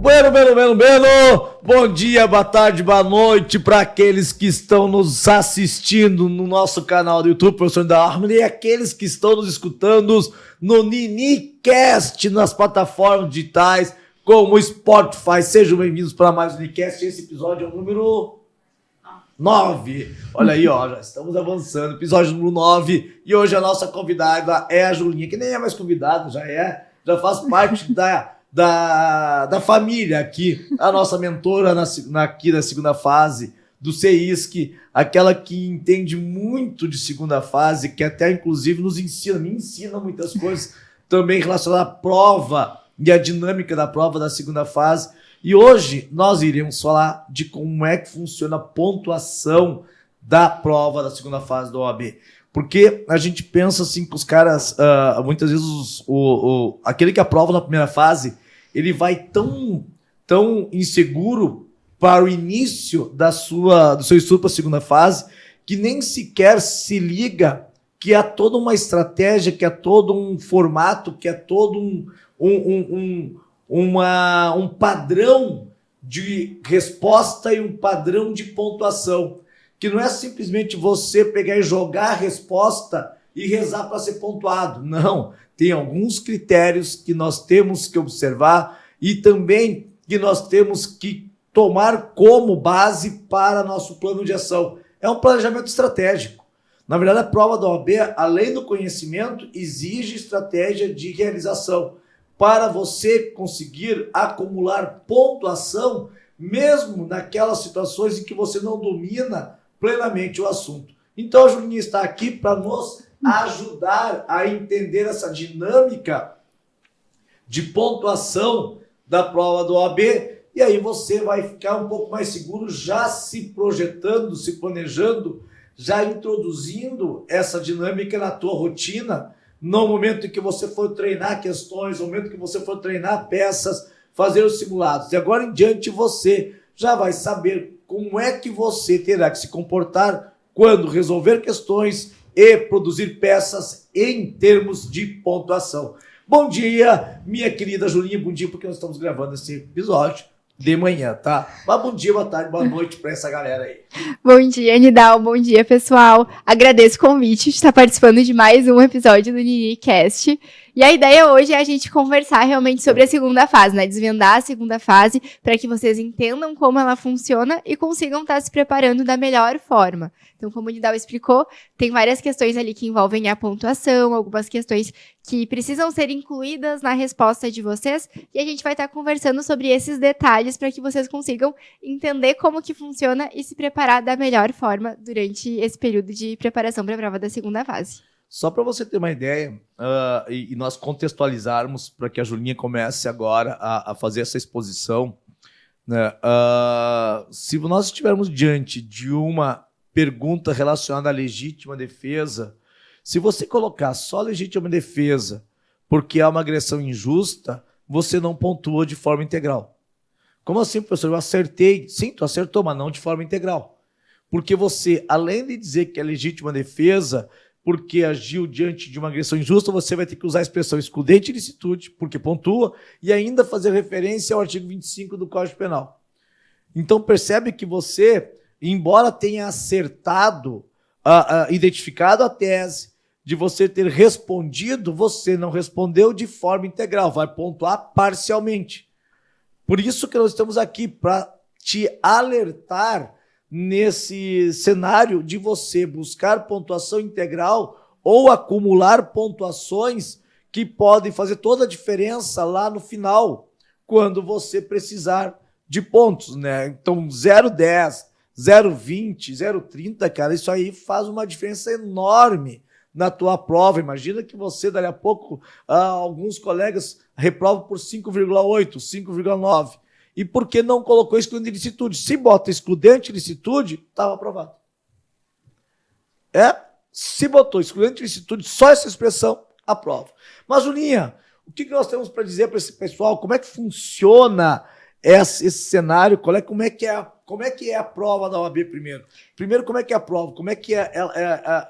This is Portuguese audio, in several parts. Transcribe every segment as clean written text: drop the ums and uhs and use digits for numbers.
Bueno. Bom dia, boa tarde, boa noite para aqueles que estão nos assistindo no nosso canal do YouTube, Professor da Harmony, e aqueles que estão nos escutando no NiniCast, nas plataformas digitais, como o Spotify. Sejam bem-vindos para mais um NiniCast. Esse episódio é o número 9. Olha aí, ó, já estamos avançando. Episódio número 9. E hoje a nossa convidada é a Julinha, que nem é mais convidada, já faz parte da família aqui, a nossa mentora aqui da segunda fase do CEISC, aquela que entende muito de segunda fase, que até inclusive me ensina muitas coisas também relacionadas à prova e à dinâmica da prova da segunda fase. E hoje nós iremos falar de como é que funciona a pontuação da prova da segunda fase do OAB. Porque a gente pensa assim que os caras, muitas vezes, aquele que aprova na primeira fase, ele vai tão inseguro para o início do seu estudo para a segunda fase, que nem sequer se liga que há toda uma estratégia, que há todo um formato, que há todo um padrão de resposta e um padrão de pontuação. Que não é simplesmente você pegar e jogar a resposta e rezar para ser pontuado. Não, tem alguns critérios que nós temos que observar e também que nós temos que tomar como base para nosso plano de ação. É um planejamento estratégico. Na verdade, a prova da OAB, além do conhecimento, exige estratégia de realização para você conseguir acumular pontuação, mesmo naquelas situações em que você não domina plenamente o assunto. Então a Julinha está aqui para nos ajudar a entender essa dinâmica de pontuação da prova do OAB, e aí você vai ficar um pouco mais seguro, já se projetando, se planejando, já introduzindo essa dinâmica na tua rotina, no momento em que você for treinar questões, no momento que você for treinar peças, fazer os simulados. E agora em diante você já vai saber como é que você terá que se comportar quando resolver questões e produzir peças em termos de pontuação. Bom dia, minha querida Julinha, bom dia, porque nós estamos gravando esse episódio de manhã, tá? Mas bom dia, boa tarde, boa noite para essa galera aí. Bom dia, Nidal, bom dia, pessoal. Agradeço o convite de estar participando de mais um episódio do NiniCast. E a ideia hoje é a gente conversar realmente sobre a segunda fase, né? Desvendar a segunda fase para que vocês entendam como ela funciona e consigam estar se preparando da melhor forma. Então, como o Nidal explicou, tem várias questões ali que envolvem a pontuação, algumas questões que precisam ser incluídas na resposta de vocês, e a gente vai estar conversando sobre esses detalhes para que vocês consigam entender como que funciona e se preparar da melhor forma durante esse período de preparação para a prova da segunda fase. Só para você ter uma ideia e nós contextualizarmos para que a Julinha comece agora a fazer essa exposição, né? Se nós estivermos diante de uma pergunta relacionada à legítima defesa, se você colocar só legítima defesa porque há uma agressão injusta, você não pontua de forma integral. Como assim, professor? Eu acertei. Sim, tu acertou, mas não de forma integral. Porque você, além de dizer que é legítima defesa, porque agiu diante de uma agressão injusta, você vai ter que usar a expressão excludente e ilicitude, porque pontua, e ainda fazer referência ao artigo 25 do Código Penal. Então percebe que você, embora tenha acertado, identificado a tese, de você ter respondido, você não respondeu de forma integral, vai pontuar parcialmente. Por isso que nós estamos aqui, para te alertar nesse cenário de você buscar pontuação integral ou acumular pontuações que podem fazer toda a diferença lá no final, quando você precisar de pontos, né? Então, 0,10, 0,20, 0,30, cara, isso aí faz uma diferença enorme na tua prova. Imagina que você, dali a pouco, alguns colegas reprovam por 5,8, 5,9. E por que não colocou excludente de licitude? Se bota excludente de licitude, estava aprovado. Se botou excludente de licitude, só essa expressão, aprova. Mas, Julinha, o que nós temos para dizer para esse pessoal? Como é que funciona esse cenário? Como é que é a prova da OAB primeiro? Primeiro, como é que é a prova? Como é que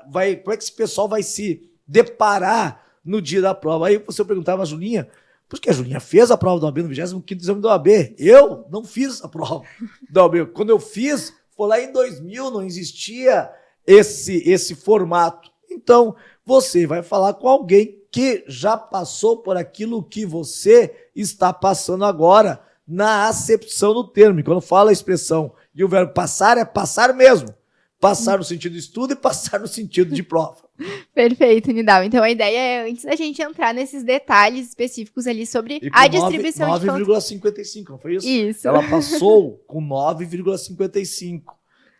como é que esse pessoal vai se deparar no dia da prova? Aí você perguntava, Julinha, Porque a Julinha fez a prova da OAB no 25º exame da OAB. Eu não fiz a prova da OAB. Quando eu fiz, foi lá em 2000, não existia esse formato. Então, você vai falar com alguém que já passou por aquilo que você está passando agora, na acepção do termo. E quando fala a expressão e o verbo passar, é passar mesmo. Passar no sentido de estudo e passar no sentido de prova. Perfeito, Nidal. Então, a ideia é, antes da gente entrar nesses detalhes específicos ali sobre a distribuição de pontos... 9,55, não foi isso? Isso. Ela passou com 9,55.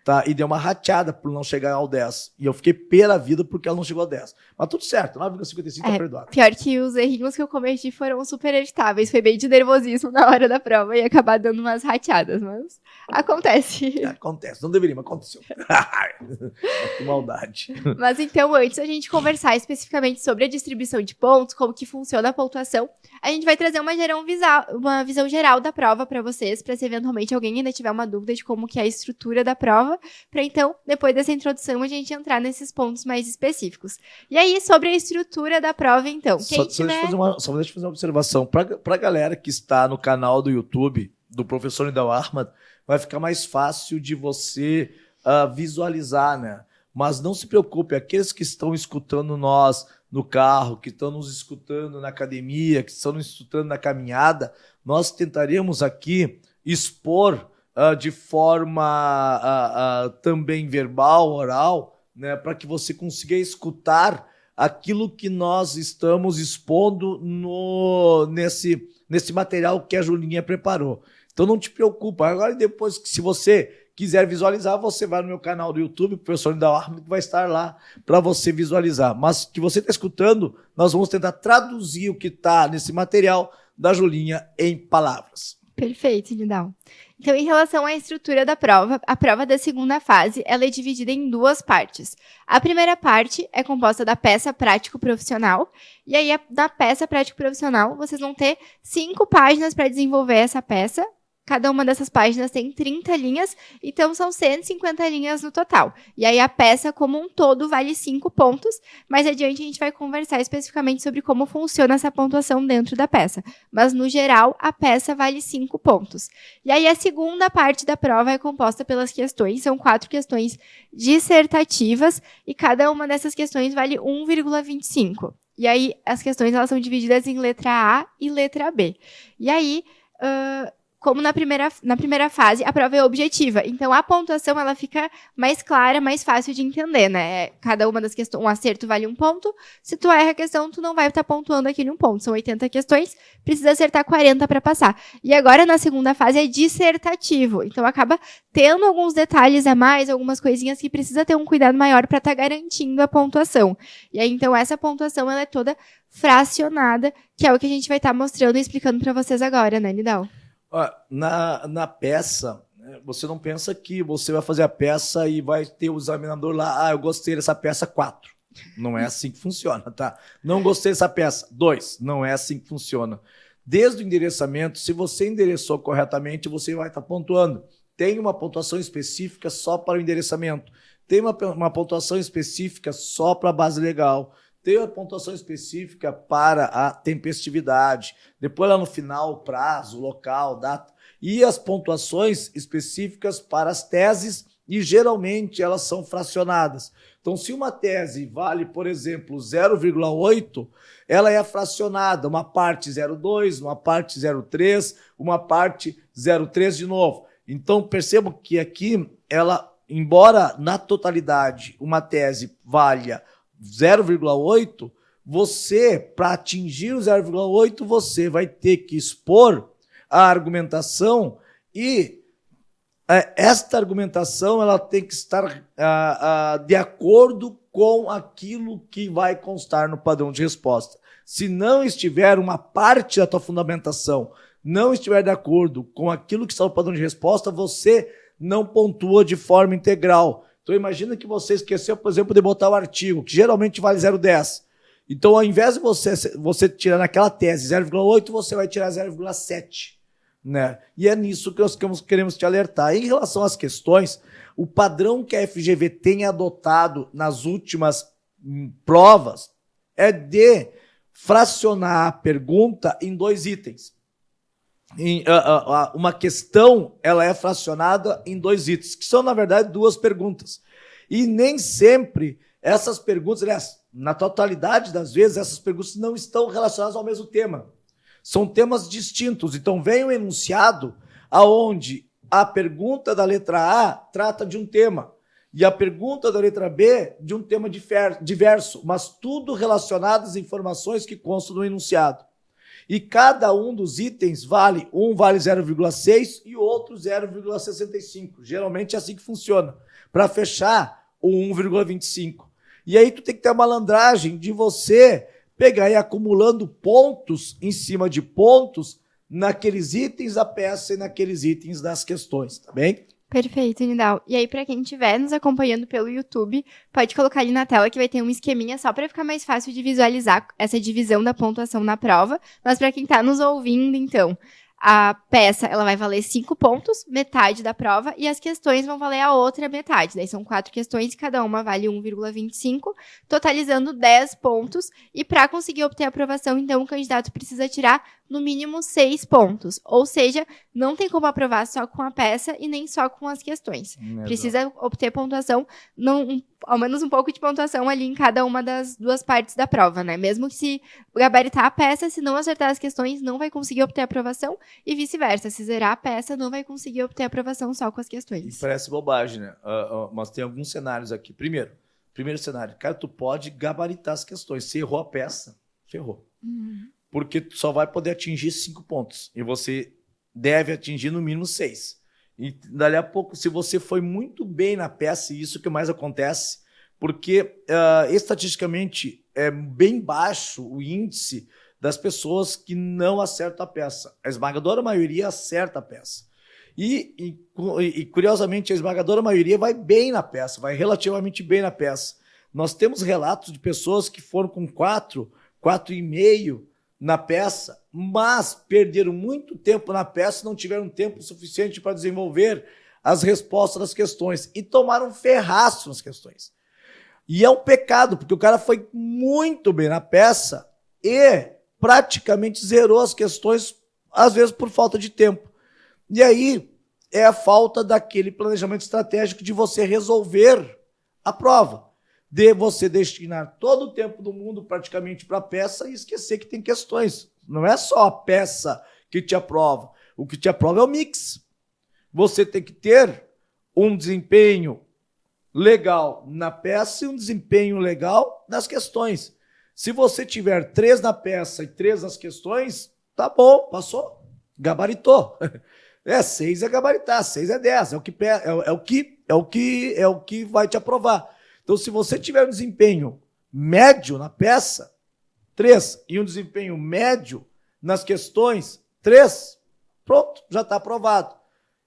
Tá? E deu uma rateada por não chegar ao 10. E eu fiquei pé da vida porque ela não chegou ao 10. Mas tudo certo, 9,55 tá perdoado. Pior que os errinhos que eu cometi foram super evitáveis. Foi bem de nervosismo na hora da prova e acabar dando umas rateadas, mas acontece. Acontece, não deveria, mas aconteceu. Que maldade. Mas então, antes da gente conversar especificamente sobre a distribuição de pontos, como que funciona a pontuação, a gente vai trazer uma visão geral da prova para vocês, para se eventualmente alguém ainda tiver uma dúvida de como que é a estrutura da prova, para então, depois dessa introdução, a gente entrar nesses pontos mais específicos. E aí, sobre a estrutura da prova, então. Só deixa eu fazer uma observação. Para a galera que está no canal do YouTube do professor Nidal Ahmad, vai ficar mais fácil de você visualizar, né? Mas não se preocupe, aqueles que estão escutando nós no carro, que estão nos escutando na academia, que estão nos escutando na caminhada, nós tentaremos aqui expor de forma também verbal, oral, né, para que você consiga escutar aquilo que nós estamos expondo nesse material que a Julinha preparou. Então não te preocupa. Agora, depois, se você quiser visualizar, você vai no meu canal do YouTube, o professor Nidal Ahmad vai estar lá para você visualizar. Mas que você está escutando, nós vamos tentar traduzir o que está nesse material da Julinha em palavras. Perfeito, Nidal. Então, em relação à estrutura da prova, a prova da segunda fase, ela é dividida em duas partes. A primeira parte é composta da peça prático-profissional, e aí na peça prático-profissional, vocês vão ter 5 páginas para desenvolver essa peça. Cada uma dessas páginas tem 30 linhas, então são 150 linhas no total. E aí a peça como um todo vale 5 pontos, mais adiante a gente vai conversar especificamente sobre como funciona essa pontuação dentro da peça. Mas no geral, a peça vale 5 pontos. E aí a segunda parte da prova é composta pelas questões, são 4 questões dissertativas, e cada uma dessas questões vale 1,25. E aí as questões elas são divididas em letra A e letra B. E aí... como na primeira fase, a prova é objetiva. Então, a pontuação, ela fica mais clara, mais fácil de entender, né? Cada uma das questões, um acerto vale 1 ponto. Se tu erra a questão, tu não vai estar pontuando aquele 1 ponto. São 80 questões, precisa acertar 40 para passar. E agora, na segunda fase, é dissertativo. Então, acaba tendo alguns detalhes a mais, algumas coisinhas que precisa ter um cuidado maior para estar garantindo a pontuação. E aí, então, essa pontuação, ela é toda fracionada, que é o que a gente vai estar mostrando e explicando para vocês agora, né, Nidal? Na peça, você não pensa que você vai fazer a peça e vai ter o examinador lá, eu gostei dessa peça 4. Não é assim que funciona, tá? Não gostei dessa peça 2. Não é assim que funciona. Desde o endereçamento, se você endereçou corretamente, você vai estar pontuando. Tem uma pontuação específica só para o endereçamento. Tem uma pontuação específica só para a base legal. Tem uma pontuação específica para a tempestividade. Depois, lá no final, o prazo, o local, data. E as pontuações específicas para as teses, e geralmente elas são fracionadas. Então, se uma tese vale, por exemplo, 0,8, ela é fracionada. Uma parte 0,2, uma parte 0,3, uma parte 0,3 de novo. Então, percebam que aqui, embora na totalidade uma tese valha 0,8, você, para atingir o 0,8, você vai ter que expor a argumentação e esta argumentação ela tem que estar de acordo com aquilo que vai constar no padrão de resposta. Se não estiver uma parte da tua fundamentação, não estiver de acordo com aquilo que está no padrão de resposta, você não pontua de forma integral. Então, imagina que você esqueceu, por exemplo, de botar o artigo, que geralmente vale 0,10. Então, ao invés de você tirar naquela tese 0,8, você vai tirar 0,7. Né? E é nisso que nós queremos te alertar. Em relação às questões, o padrão que a FGV tem adotado nas últimas provas é de fracionar a pergunta em 2 itens. Uma questão, ela é fracionada em 2 itens, que são, na verdade, 2 perguntas. E nem sempre essas perguntas, aliás, na totalidade das vezes, essas perguntas não estão relacionadas ao mesmo tema. São temas distintos. Então, vem um enunciado aonde a pergunta da letra A trata de um tema e a pergunta da letra B de um tema diverso, mas tudo relacionado às informações que constam no enunciado. E cada um dos itens vale 0,6 e o outro 0,65. Geralmente é assim que funciona, para fechar o 1,25. E aí tu tem que ter a malandragem de você pegar e ir acumulando pontos em cima de pontos naqueles itens da peça e naqueles itens das questões, tá bem? Perfeito, Nidal. E aí, para quem estiver nos acompanhando pelo YouTube, pode colocar ali na tela que vai ter um esqueminha só para ficar mais fácil de visualizar essa divisão da pontuação na prova. Mas para quem está nos ouvindo, então, a peça ela vai valer 5 pontos, metade da prova, e as questões vão valer a outra metade. Daí são 4 questões e cada uma vale 1,25, totalizando 10 pontos. E para conseguir obter a aprovação, então, o candidato precisa tirar no mínimo 6 pontos. Ou seja, não tem como aprovar só com a peça e nem só com as questões. Precisa obter pontuação, ao menos um pouco de pontuação ali em cada uma das 2 partes da prova, né? Mesmo que se gabaritar a peça, se não acertar as questões, não vai conseguir obter aprovação e vice-versa. Se zerar a peça, não vai conseguir obter aprovação só com as questões. E parece bobagem, né? Mas tem alguns cenários aqui. Primeiro cenário, cara, tu pode gabaritar as questões. Se errou a peça, ferrou. Porque tu só vai poder atingir 5 pontos. E você deve atingir no mínimo 6. E dali a pouco, se você foi muito bem na peça, e isso que mais acontece, porque estatisticamente é bem baixo o índice das pessoas que não acertam a peça. A esmagadora maioria acerta a peça. E curiosamente, a esmagadora maioria vai bem na peça, vai relativamente bem na peça. Nós temos relatos de pessoas que foram com 4,5 na peça, mas perderam muito tempo na peça e não tiveram tempo suficiente para desenvolver as respostas das questões e tomaram um ferraço nas questões. E é um pecado, porque o cara foi muito bem na peça e praticamente zerou as questões, às vezes por falta de tempo. E aí é a falta daquele planejamento estratégico de você resolver a prova, de você destinar todo o tempo do mundo praticamente para a peça e esquecer que tem questões. Não é só a peça que te aprova. O que te aprova é o mix. Você tem que ter um desempenho legal na peça e um desempenho legal nas questões. Se você tiver 3 na peça e 3 nas questões, tá bom, passou, gabaritou. 6 é gabaritar, 6 é 10, é o que vai te aprovar. Então, se você tiver um desempenho médio na peça, 3, e um desempenho médio nas questões, 3, pronto, já está aprovado.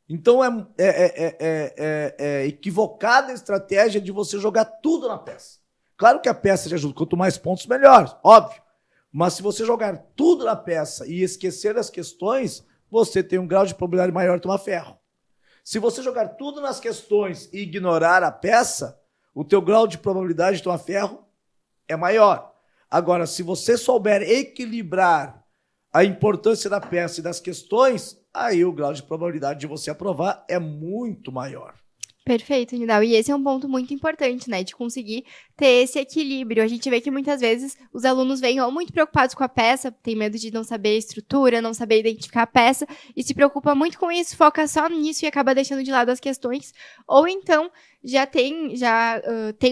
Então, é equivocada a estratégia de você jogar tudo na peça. Claro que a peça te ajuda, quanto mais pontos, melhor, óbvio. Mas se você jogar tudo na peça e esquecer as questões, você tem um grau de probabilidade maior de tomar ferro. Se você jogar tudo nas questões e ignorar a peça, o teu grau de probabilidade de tomar ferro é maior. Agora, se você souber equilibrar a importância da peça e das questões, aí o grau de probabilidade de você aprovar é muito maior. Perfeito, Nidal. E esse é um ponto muito importante, né? De conseguir ter esse equilíbrio. A gente vê que muitas vezes os alunos vêm ou muito preocupados com a peça, tem medo de não saber a estrutura, não saber identificar a peça, e se preocupa muito com isso, foca só nisso e acaba deixando de lado as questões. Ou então já tem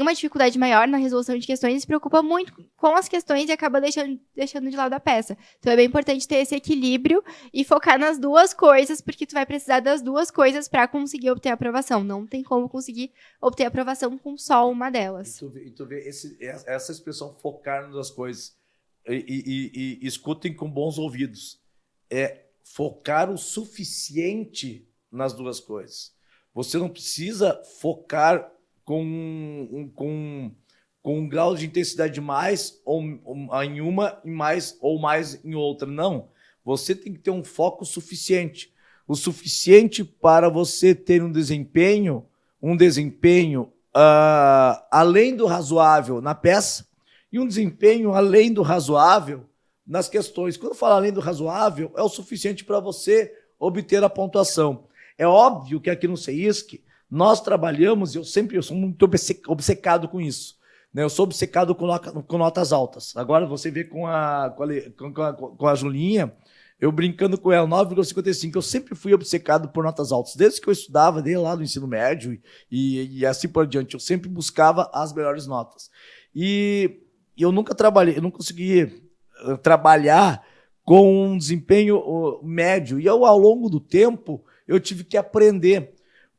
uma dificuldade maior na resolução de questões e se preocupa muito com as questões e acaba deixando de lado a peça. Então é bem importante ter esse equilíbrio e focar nas 2 coisas, porque tu vai precisar das 2 coisas para conseguir obter a aprovação. Não tem como conseguir obter a aprovação com só uma delas. E tu vê essa expressão focar nas 2 coisas. E escutem com bons ouvidos. É focar o suficiente nas 2 coisas. Você não precisa focar com um grau de intensidade mais em uma e mais ou mais em outra. Não. Você tem que ter um foco suficiente. O suficiente para você ter um desempenho além do razoável na peça e um desempenho além do razoável nas questões. Quando eu falo além do razoável, é o suficiente para você obter a pontuação. É óbvio que aqui no CEISC, nós trabalhamos, eu sou muito obcecado com isso, né? Eu sou obcecado com notas altas. Agora você vê com a Julinha, eu brincando com ela, 9,55. Eu sempre fui obcecado por notas altas. Desde que eu estudava, desde lá do ensino médio e assim por diante, eu sempre buscava as melhores notas. E eu nunca consegui trabalhar com um desempenho médio. E ao longo do tempo, eu tive que aprender.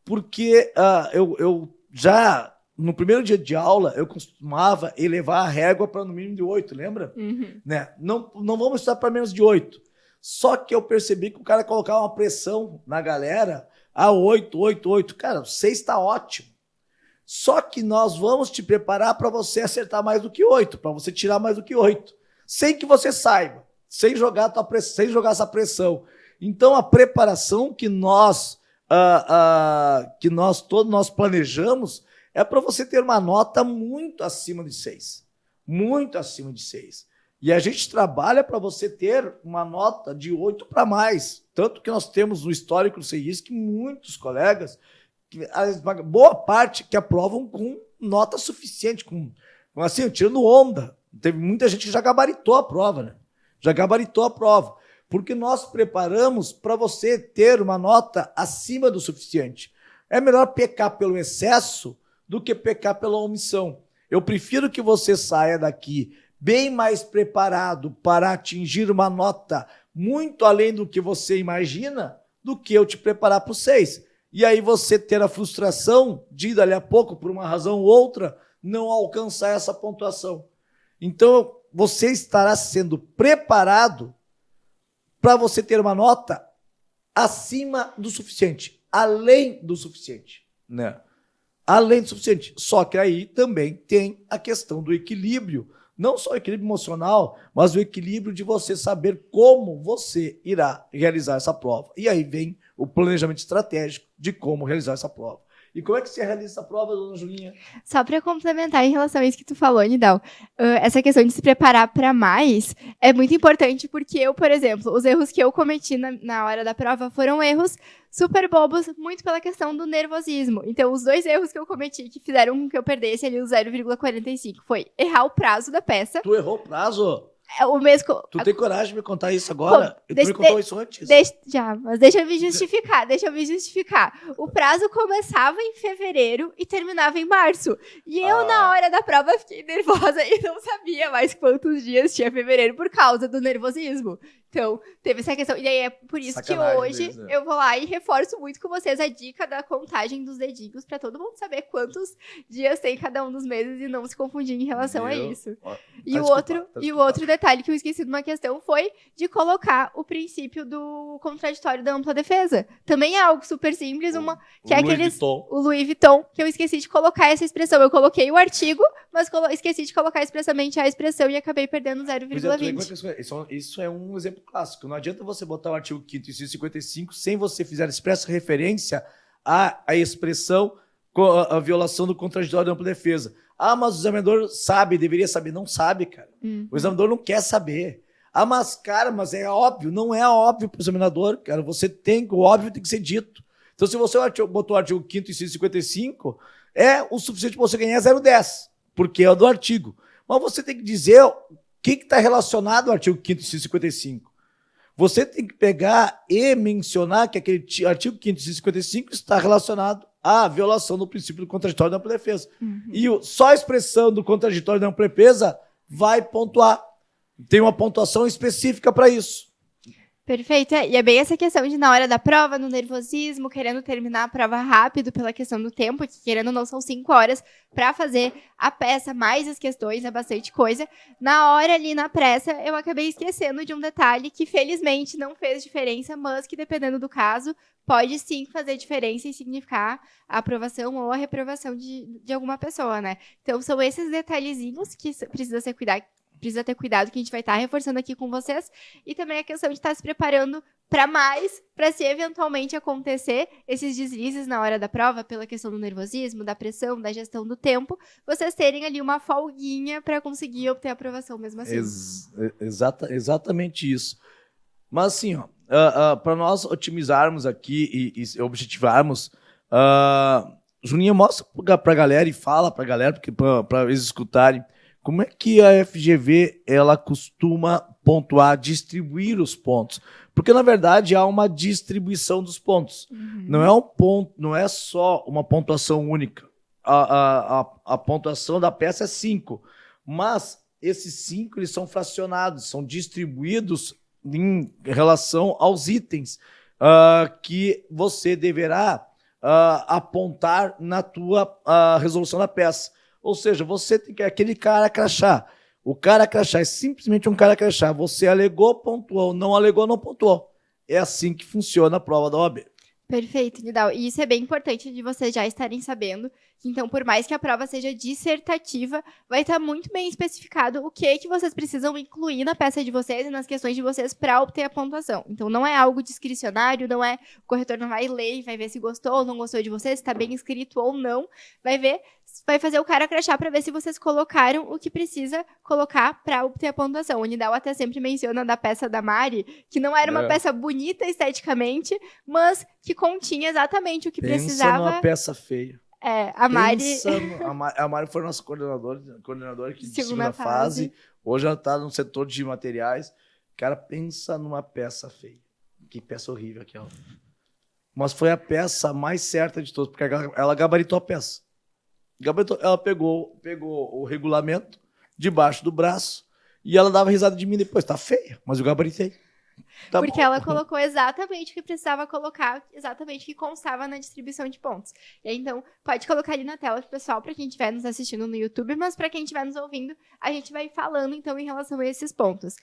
Porque eu já, no primeiro dia de aula, eu costumava elevar a régua para no mínimo de 8, lembra? Uhum. Né? Não vamos estudar para menos de 8. Só que eu percebi que o cara colocava uma pressão na galera, 8, 8, 8. Cara, 6 está ótimo. Só que nós vamos te preparar para você acertar mais do que 8, para você tirar mais do que 8. Sem que você saiba, sem jogar essa pressão. Então, a preparação que nós planejamos é para você ter uma nota muito acima de 6. Muito acima de 6. E a gente trabalha para você ter uma nota de 8 para mais. Tanto que nós temos no histórico do CEISC muitos colegas, boa parte que aprovam com nota suficiente, assim, tirando onda. Teve muita gente que já gabaritou a prova, né? Já gabaritou a prova. Porque nós preparamos para você ter uma nota acima do suficiente. É melhor pecar pelo excesso do que pecar pela omissão. Eu prefiro que você saia daqui bem mais preparado para atingir uma nota muito além do que você imagina, do que eu te preparar para o 6. E aí você ter a frustração de, dali a pouco, por uma razão ou outra, não alcançar essa pontuação. Então, você estará sendo preparado para você ter uma nota acima do suficiente, além do suficiente, né? Além do suficiente. Só que aí também tem a questão do equilíbrio, não só o equilíbrio emocional, mas o equilíbrio de você saber como você irá realizar essa prova. E aí vem o planejamento estratégico de como realizar essa prova. E como é que você realiza essa prova, dona Julinha? Só para complementar em relação a isso que tu falou, Nidal, essa questão de se preparar para mais é muito importante porque eu, por exemplo, os erros que eu cometi na hora da prova foram erros super bobos, muito pela questão do nervosismo. Então, os 2 erros que eu cometi que fizeram com que eu perdesse ali o 0,45 foi errar o prazo da peça. Tu errou o prazo? O mês Tu tem coragem de me contar isso agora? Tu me contou isso antes? Mas deixa eu me justificar. O prazo começava em fevereiro e terminava em março. E eu, na hora da prova, fiquei nervosa e não sabia mais quantos dias tinha fevereiro por causa do nervosismo. Então, teve essa questão. E aí é por isso sacanagem que hoje mesmo, né? Eu vou lá e reforço muito com vocês a dica da contagem dos dedinhos para todo mundo saber quantos dias tem cada um dos meses e não se confundir em relação a isso. E o outro detalhe que eu esqueci de uma questão foi de colocar o princípio do contraditório da ampla defesa. Também é algo super simples, que é o Louis Vuitton, que eu esqueci de colocar essa expressão. Eu coloquei o artigo, mas esqueci de colocar expressamente a expressão e acabei perdendo 0,20. Isso é um exemplo clássico. Não adianta você botar o artigo 5º, inciso 55, sem você fazer expressa referência à expressão, a violação do contraditório da ampla defesa. Mas o examinador sabe, deveria saber. Não sabe, cara. O examinador não quer saber. Mas é óbvio. Não é óbvio para o examinador, cara. O óbvio tem que ser dito. Então, se você botou o artigo 5º, inciso 55, é o suficiente para você ganhar 0,10, porque é do artigo. Mas você tem que dizer o que está relacionado ao artigo 5º, inciso 55. Você tem que pegar e mencionar que aquele artigo 5º, inciso 55 está relacionado à violação do princípio do contraditório da ampla defesa. E só a expressão do contraditório da ampla defesa vai pontuar. Tem uma pontuação específica para isso. Perfeito. E é bem essa questão de, na hora da prova, no nervosismo, querendo terminar a prova rápido pela questão do tempo, que querendo ou não são 5 horas para fazer a peça, mais as questões, é bastante coisa. Na hora ali, na pressa, eu acabei esquecendo de um detalhe que, felizmente, não fez diferença, mas que, dependendo do caso, pode sim fazer diferença e significar a aprovação ou a reprovação de alguma pessoa, né? Então, são esses detalhezinhos que precisa ter cuidado, que a gente vai estar reforçando aqui com vocês. E também a questão de estar se preparando para mais, para se eventualmente acontecer esses deslizes na hora da prova, pela questão do nervosismo, da pressão, da gestão do tempo, vocês terem ali uma folguinha para conseguir obter a aprovação mesmo assim. Exatamente isso. Mas assim, para nós otimizarmos aqui e objetivarmos, Juninha, mostra para a galera e fala para a galera, para eles escutarem, como é que a FGV ela costuma pontuar, distribuir os pontos. Porque, na verdade, há uma distribuição dos pontos. Uhum. Não é um ponto, não é só uma pontuação única. A pontuação da peça é 5. Mas esses 5 eles são fracionados, são distribuídos em relação aos itens que você deverá apontar na tua resolução da peça. Ou seja, você tem que aquele cara crachá. O cara crachá é simplesmente um cara crachá. Você alegou, pontuou. Não alegou, não pontuou. É assim que funciona a prova da OAB. Perfeito, Nidal. E isso é bem importante de vocês já estarem sabendo. Então, por mais que a prova seja dissertativa, vai estar muito bem especificado o que vocês precisam incluir na peça de vocês e nas questões de vocês para obter a pontuação. Então, não é algo discricionário, não é o corretor não vai ler e vai ver se gostou ou não gostou de vocês, se está bem escrito ou não. Vai fazer o cara crachar para ver se vocês colocaram o que precisa colocar para obter a pontuação. O Nidal até sempre menciona da peça da Mari, que não era uma peça bonita esteticamente, mas que continha exatamente o que precisava. Pensa numa peça feia. A Mari... A Mari foi nossa coordenadora de segunda fase. Hoje ela está no setor de materiais. Cara, pensa numa peça feia. Que peça horrível aquela. Mas foi a peça mais certa de todas, porque ela gabaritou a peça. Ela pegou o regulamento debaixo do braço e ela dava risada de mim depois. Tá feia, mas eu gabaritei. Tá porque bom. Ela colocou exatamente o que precisava colocar, exatamente o que constava na distribuição de pontos. E aí, então, pode colocar ali na tela pro pessoal, para quem estiver nos assistindo no YouTube, mas para quem estiver nos ouvindo, a gente vai falando, então, em relação a esses pontos.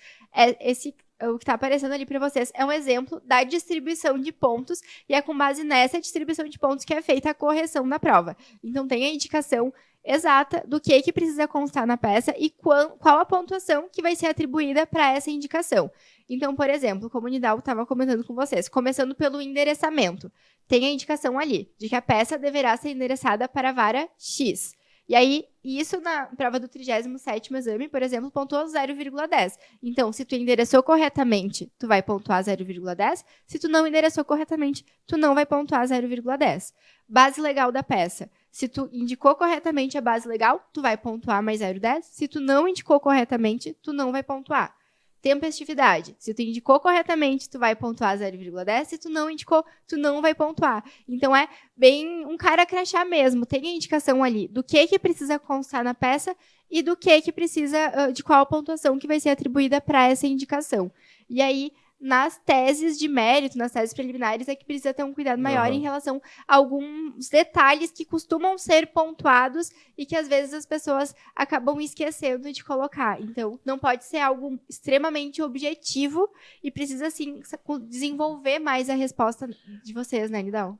O que está aparecendo ali para vocês é um exemplo da distribuição de pontos, e é com base nessa distribuição de pontos que é feita a correção da prova. Então, tem a indicação exata do que precisa constar na peça e qual a pontuação que vai ser atribuída para essa indicação. Então, por exemplo, como o Nidal estava comentando com vocês, começando pelo endereçamento, tem a indicação ali de que a peça deverá ser endereçada para a vara X. E aí, isso na prova do 37º exame, por exemplo, pontuou 0,10. Então, se tu endereçou corretamente, tu vai pontuar 0,10. Se tu não endereçou corretamente, tu não vai pontuar 0,10. Base legal da peça. Se tu indicou corretamente a base legal, tu vai pontuar mais 0,10. Se tu não indicou corretamente, tu não vai pontuar. Tempestividade. Se tu indicou corretamente, tu vai pontuar 0,10. Se tu não indicou, tu não vai pontuar. Então, é bem um cara crachá mesmo. Tem a indicação ali do que precisa constar na peça e do que precisa, de qual pontuação que vai ser atribuída para essa indicação. E aí, nas teses de mérito, nas teses preliminares, é que precisa ter um cuidado maior em relação a alguns detalhes que costumam ser pontuados e que, às vezes, as pessoas acabam esquecendo de colocar. Então, não pode ser algo extremamente objetivo e precisa, sim, desenvolver mais a resposta de vocês, né, Nidal?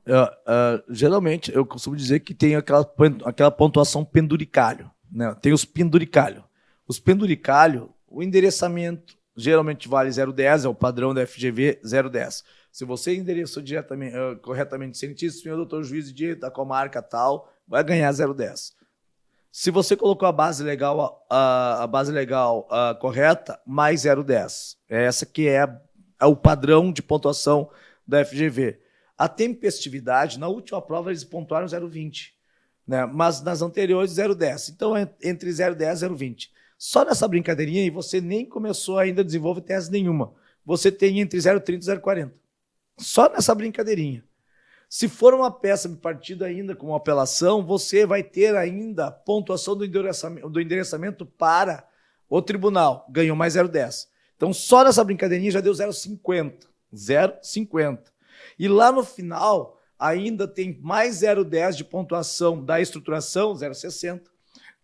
Geralmente, eu costumo dizer que tem aquela pontuação penduricalho, né? Tem os penduricalhos. Os penduricalhos, o endereçamento, geralmente vale 0,10, é o padrão da FGV 0,10. Se você endereçou corretamente, cientista, senhor doutor juiz de direito da comarca tal, vai ganhar 0,10. Se você colocou a base legal, correta, mais 0,10. Essa que é o padrão de pontuação da FGV. A tempestividade, na última prova eles pontuaram 0,20, né? Mas nas anteriores 0,10. Então, entre 0,10 e 0,20. Só nessa brincadeirinha, e você nem começou ainda a desenvolver tese nenhuma, você tem entre 0,30 e 0,40. Só nessa brincadeirinha. Se for uma peça partida ainda com uma apelação, você vai ter ainda pontuação do endereçamento para o tribunal. Ganhou mais 0,10. Então, só nessa brincadeirinha já deu 0,50. 0,50. E lá no final, ainda tem mais 0,10 de pontuação da estruturação, 0,60.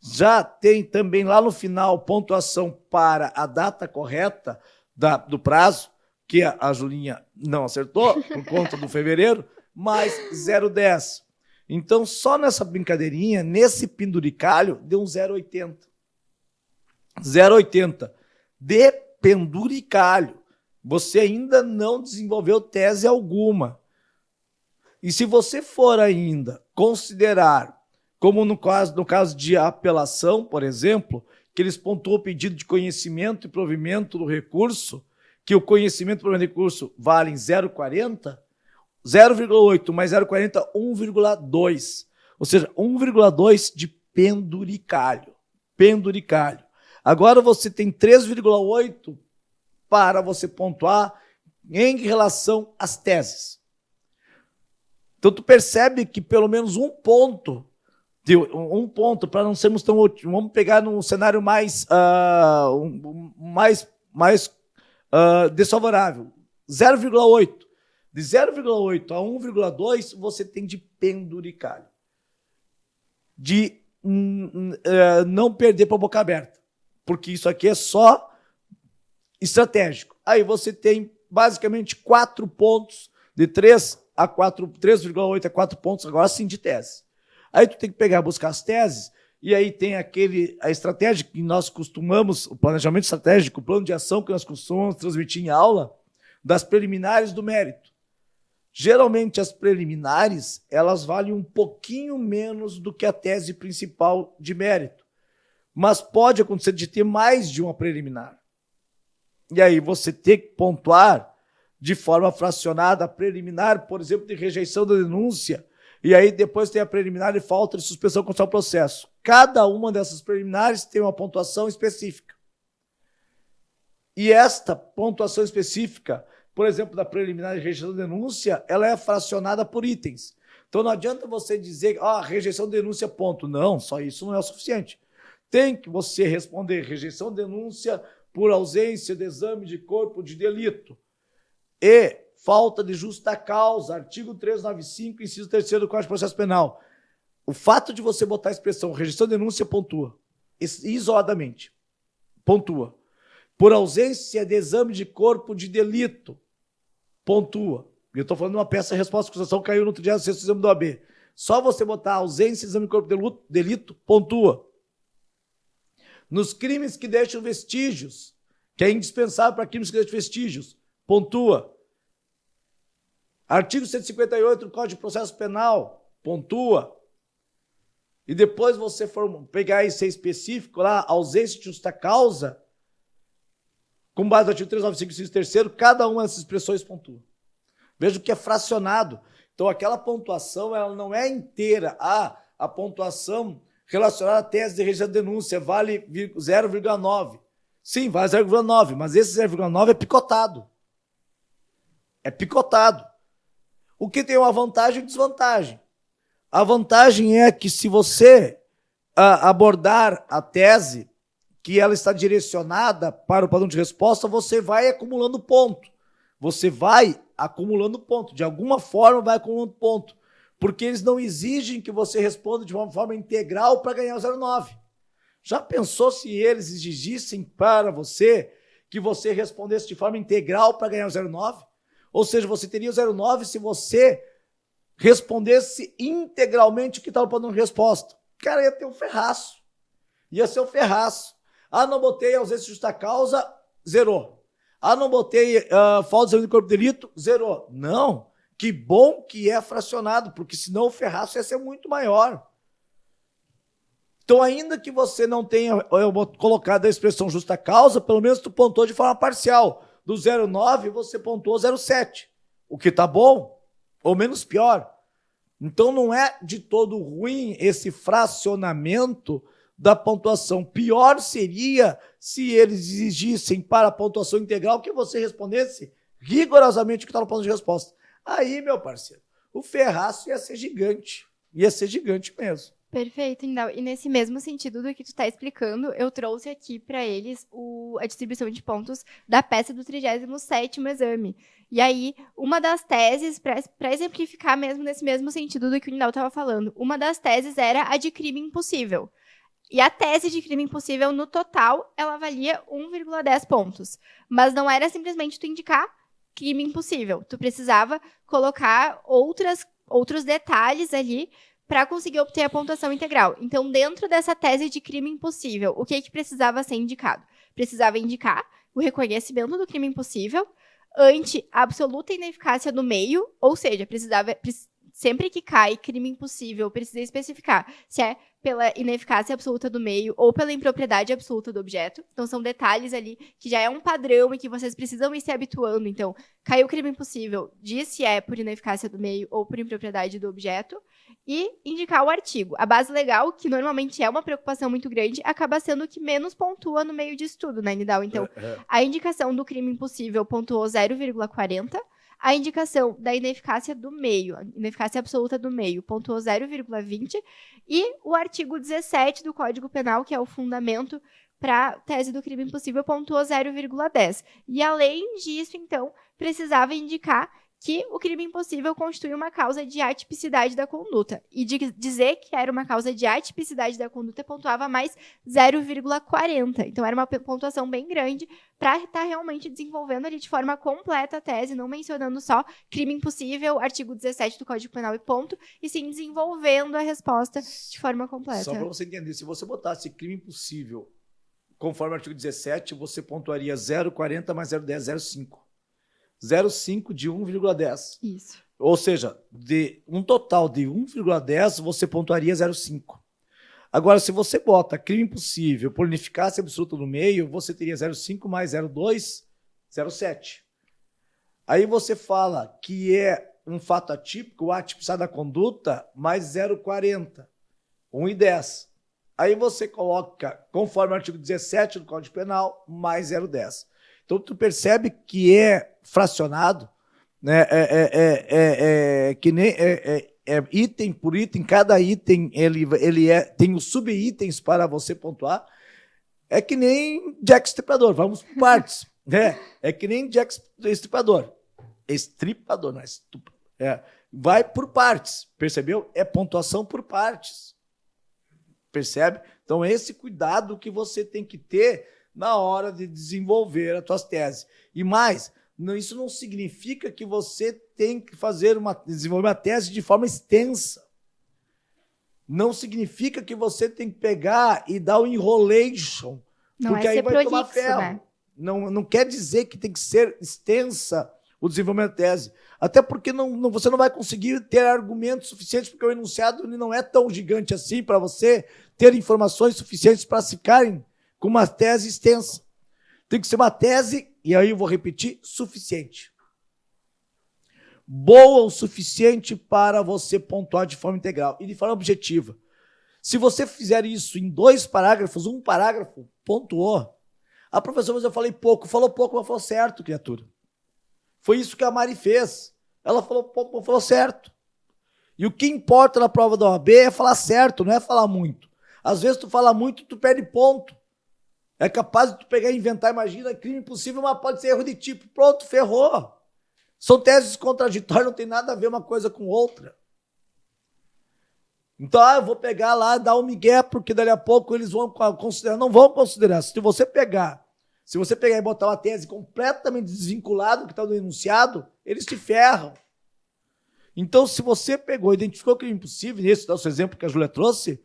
Já tem também lá no final pontuação para a data correta do prazo, que a Julinha não acertou, por conta do fevereiro, mais 0,10. Então, só nessa brincadeirinha, nesse penduricalho, deu um 0,80. 0,80 de penduricalho. Você ainda não desenvolveu tese alguma. E se você for ainda considerar, como no caso de apelação, por exemplo, que eles pontuam o pedido de conhecimento e provimento do recurso, que o conhecimento e provimento do recurso valem 0,40, 0,8 mais 0,40, 1,2. Ou seja, 1,2 de penduricalho. Penduricalho. Agora você tem 3,8 para você pontuar em relação às teses. Então, tu percebe que pelo menos um ponto, para não sermos tão ótimos, vamos pegar num cenário mais desfavorável, 0,8. De 0,8 a 1,2, você tem de penduricalho. De não perder para a boca aberta. Porque isso aqui é só estratégico. Aí você tem basicamente 4 pontos, de 3,8 a 4 pontos, agora sim de tese. Aí tu tem que buscar as teses, e aí tem a estratégia que nós costumamos, o planejamento estratégico, o plano de ação que nós costumamos transmitir em aula, das preliminares do mérito. Geralmente as preliminares, elas valem um pouquinho menos do que a tese principal de mérito. Mas pode acontecer de ter mais de uma preliminar. E aí você tem que pontuar de forma fracionada a preliminar, por exemplo, de rejeição da denúncia, e aí depois tem a preliminar de falta de suspensão contra o processo. Cada uma dessas preliminares tem uma pontuação específica. E esta pontuação específica, por exemplo, da preliminar de rejeição da denúncia, ela é fracionada por itens. Então não adianta você dizer, rejeição de denúncia, ponto. Não, só isso não é o suficiente. Tem que você responder rejeição de denúncia por ausência de exame de corpo de delito e falta de justa causa, artigo 395, inciso 3º do Código de Processo Penal. O fato de você botar a expressão rejeição de denúncia pontua, isoladamente, pontua. Por ausência de exame de corpo de delito, pontua. Eu estou falando de uma peça de resposta à acusação que caiu no 36º exame do OAB. Só você botar ausência de exame de corpo de delito, pontua. Nos crimes que deixam vestígios, que é indispensável para crimes que deixam vestígios, pontua. Artigo 158 do Código de Processo Penal, pontua. E depois você for pegar e ser específico lá, ausência de justa causa, com base no artigo 395, inciso 3º, cada uma dessas expressões pontua. Veja que é fracionado. Então aquela pontuação ela não é inteira. A pontuação relacionada à tese de rejeição de denúncia vale 0,9. Sim, vale 0,9, mas esse 0,9 é picotado. É picotado. O que tem uma vantagem e desvantagem. A vantagem é que se você abordar a tese, que ela está direcionada para o padrão de resposta, você vai acumulando ponto. Você vai acumulando ponto. De alguma forma vai acumulando ponto. Porque eles não exigem que você responda de uma forma integral para ganhar o 0,9. Já pensou se eles exigissem para você que você respondesse de forma integral para ganhar o 0,9? Ou seja, você teria o 0,9 se você respondesse integralmente o que está no padrão de resposta. Cara, ia ter um ferraço. Ia ser um ferraço. Não botei ausência de justa causa, zerou. Não botei falta de exame de corpo de delito, zerou. Não. Que bom que é fracionado, porque senão o ferraço ia ser muito maior. Então, ainda que você não tenha colocado a expressão justa causa, pelo menos tu pontuou de forma parcial. Do 0,9, você pontuou 0,7. O que tá bom, ou menos pior. Então, não é de todo ruim esse fracionamento da pontuação. Pior seria se eles exigissem para a pontuação integral que você respondesse rigorosamente o que está no plano de resposta. Aí, meu parceiro, o ferraço ia ser gigante. Ia ser gigante mesmo. Perfeito, Indal. E nesse mesmo sentido do que tu está explicando, eu trouxe aqui para eles a distribuição de pontos da peça do 37º exame. E aí, uma das teses, para exemplificar mesmo nesse mesmo sentido do que o Indal estava falando, uma das teses era a de crime impossível. E a tese de crime impossível, no total, ela valia 1,10 pontos. Mas não era simplesmente tu indicar crime impossível. Tu precisava colocar outros detalhes ali para conseguir obter a pontuação integral. Então, dentro dessa tese de crime impossível, o que precisava ser indicado? Precisava indicar o reconhecimento do crime impossível, ante absoluta ineficácia do meio, ou seja, sempre que cai crime impossível, precisa especificar se é pela ineficácia absoluta do meio ou pela impropriedade absoluta do objeto. Então, são detalhes ali que já é um padrão e que vocês precisam ir se habituando. Então, caiu crime impossível, diz se é por ineficácia do meio ou por impropriedade do objeto. E indicar o artigo. A base legal, que normalmente é uma preocupação muito grande, acaba sendo o que menos pontua no meio de estudo, né, Nidal? Então, a indicação do crime impossível pontuou 0,40, a indicação da ineficácia do meio, a ineficácia absoluta do meio, pontuou 0,20, e o artigo 17 do Código Penal, que é o fundamento para a tese do crime impossível, pontuou 0,10. E, além disso, então, precisava indicar que o crime impossível constitui uma causa de atipicidade da conduta. E dizer que era uma causa de atipicidade da conduta pontuava mais 0,40. Então, era uma pontuação bem grande para estar realmente desenvolvendo ali de forma completa a tese, não mencionando só crime impossível, artigo 17 do Código Penal e ponto, e sim desenvolvendo a resposta de forma completa. Só para você entender, se você botasse crime impossível conforme o artigo 17, você pontuaria 0,40 mais 0,10, 0,5. 0,5 de 1,10. Isso. Ou seja, de um total de 1,10, você pontuaria 0,5. Agora, se você bota crime impossível por ineficácia absoluta no meio, você teria 0,5 mais 0,2, 0,7. Aí você fala que é um fato atípico, a atipicidade da conduta, mais 0,40, 1,10. Aí você coloca, conforme o artigo 17 do Código Penal, mais 0,10. Então, tu percebe que é fracionado, né? Que nem item por item, cada item tem os subitens para você pontuar. É que nem Jack Estripador, vamos por partes. Né? É que nem Jack Estripador. Estripador, não é estupro. Vai por partes, percebeu? É pontuação por partes. Percebe? Então, esse cuidado que você tem que ter na hora de desenvolver as tuas teses. E mais, isso não significa que você tem que desenvolver uma tese de forma extensa. Não significa que você tem que pegar e dar o enrolation, não porque aí vai prolixo, tomar ferro. Né? Não quer dizer que tem que ser extensa o desenvolvimento da tese. Até porque você não vai conseguir ter argumentos suficientes, porque o enunciado ele não é tão gigante assim para você ter informações suficientes para se ficarem com uma tese extensa. Tem que ser uma tese, e aí eu vou repetir, suficiente. Boa o suficiente para você pontuar de forma integral e de forma objetiva. Se você fizer isso em 2 parágrafos, 1 parágrafo, pontuou. A professora, mas eu falei pouco. Falou pouco, mas falou certo, criatura. Foi isso que a Mari fez. Ela falou pouco, mas falou certo. E o que importa na prova da OAB é falar certo, não é falar muito. Às vezes tu fala muito, tu perde ponto. É capaz de tu pegar e inventar, imagina, crime impossível, mas pode ser erro de tipo. Pronto, ferrou. São teses contraditórias, não tem nada a ver uma coisa com outra. Então, eu vou pegar lá, dar um migué, porque dali a pouco eles vão considerar. Não vão considerar. Se você pegar e botar uma tese completamente desvinculada do que está no enunciado, eles te ferram. Então, se você pegou, identificou crime impossível, nesse nosso exemplo que a Júlia trouxe,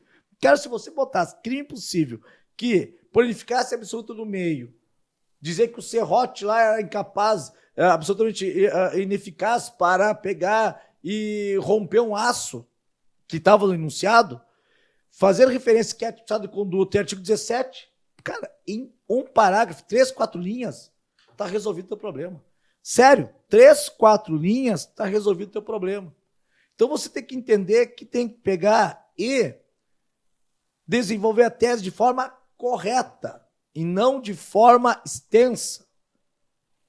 se você botasse crime impossível, que por ineficácia absoluta no meio, dizer que o serrote lá era incapaz, absolutamente ineficaz para pegar e romper um aço que estava no enunciado, fazer referência que é atividade de conduta em artigo 17, cara, em um parágrafo, 3, 4 linhas, está resolvido o teu problema. Sério, 3, 4 linhas, está resolvido o teu problema. Então você tem que entender que tem que pegar e desenvolver a tese de forma correta e não de forma extensa.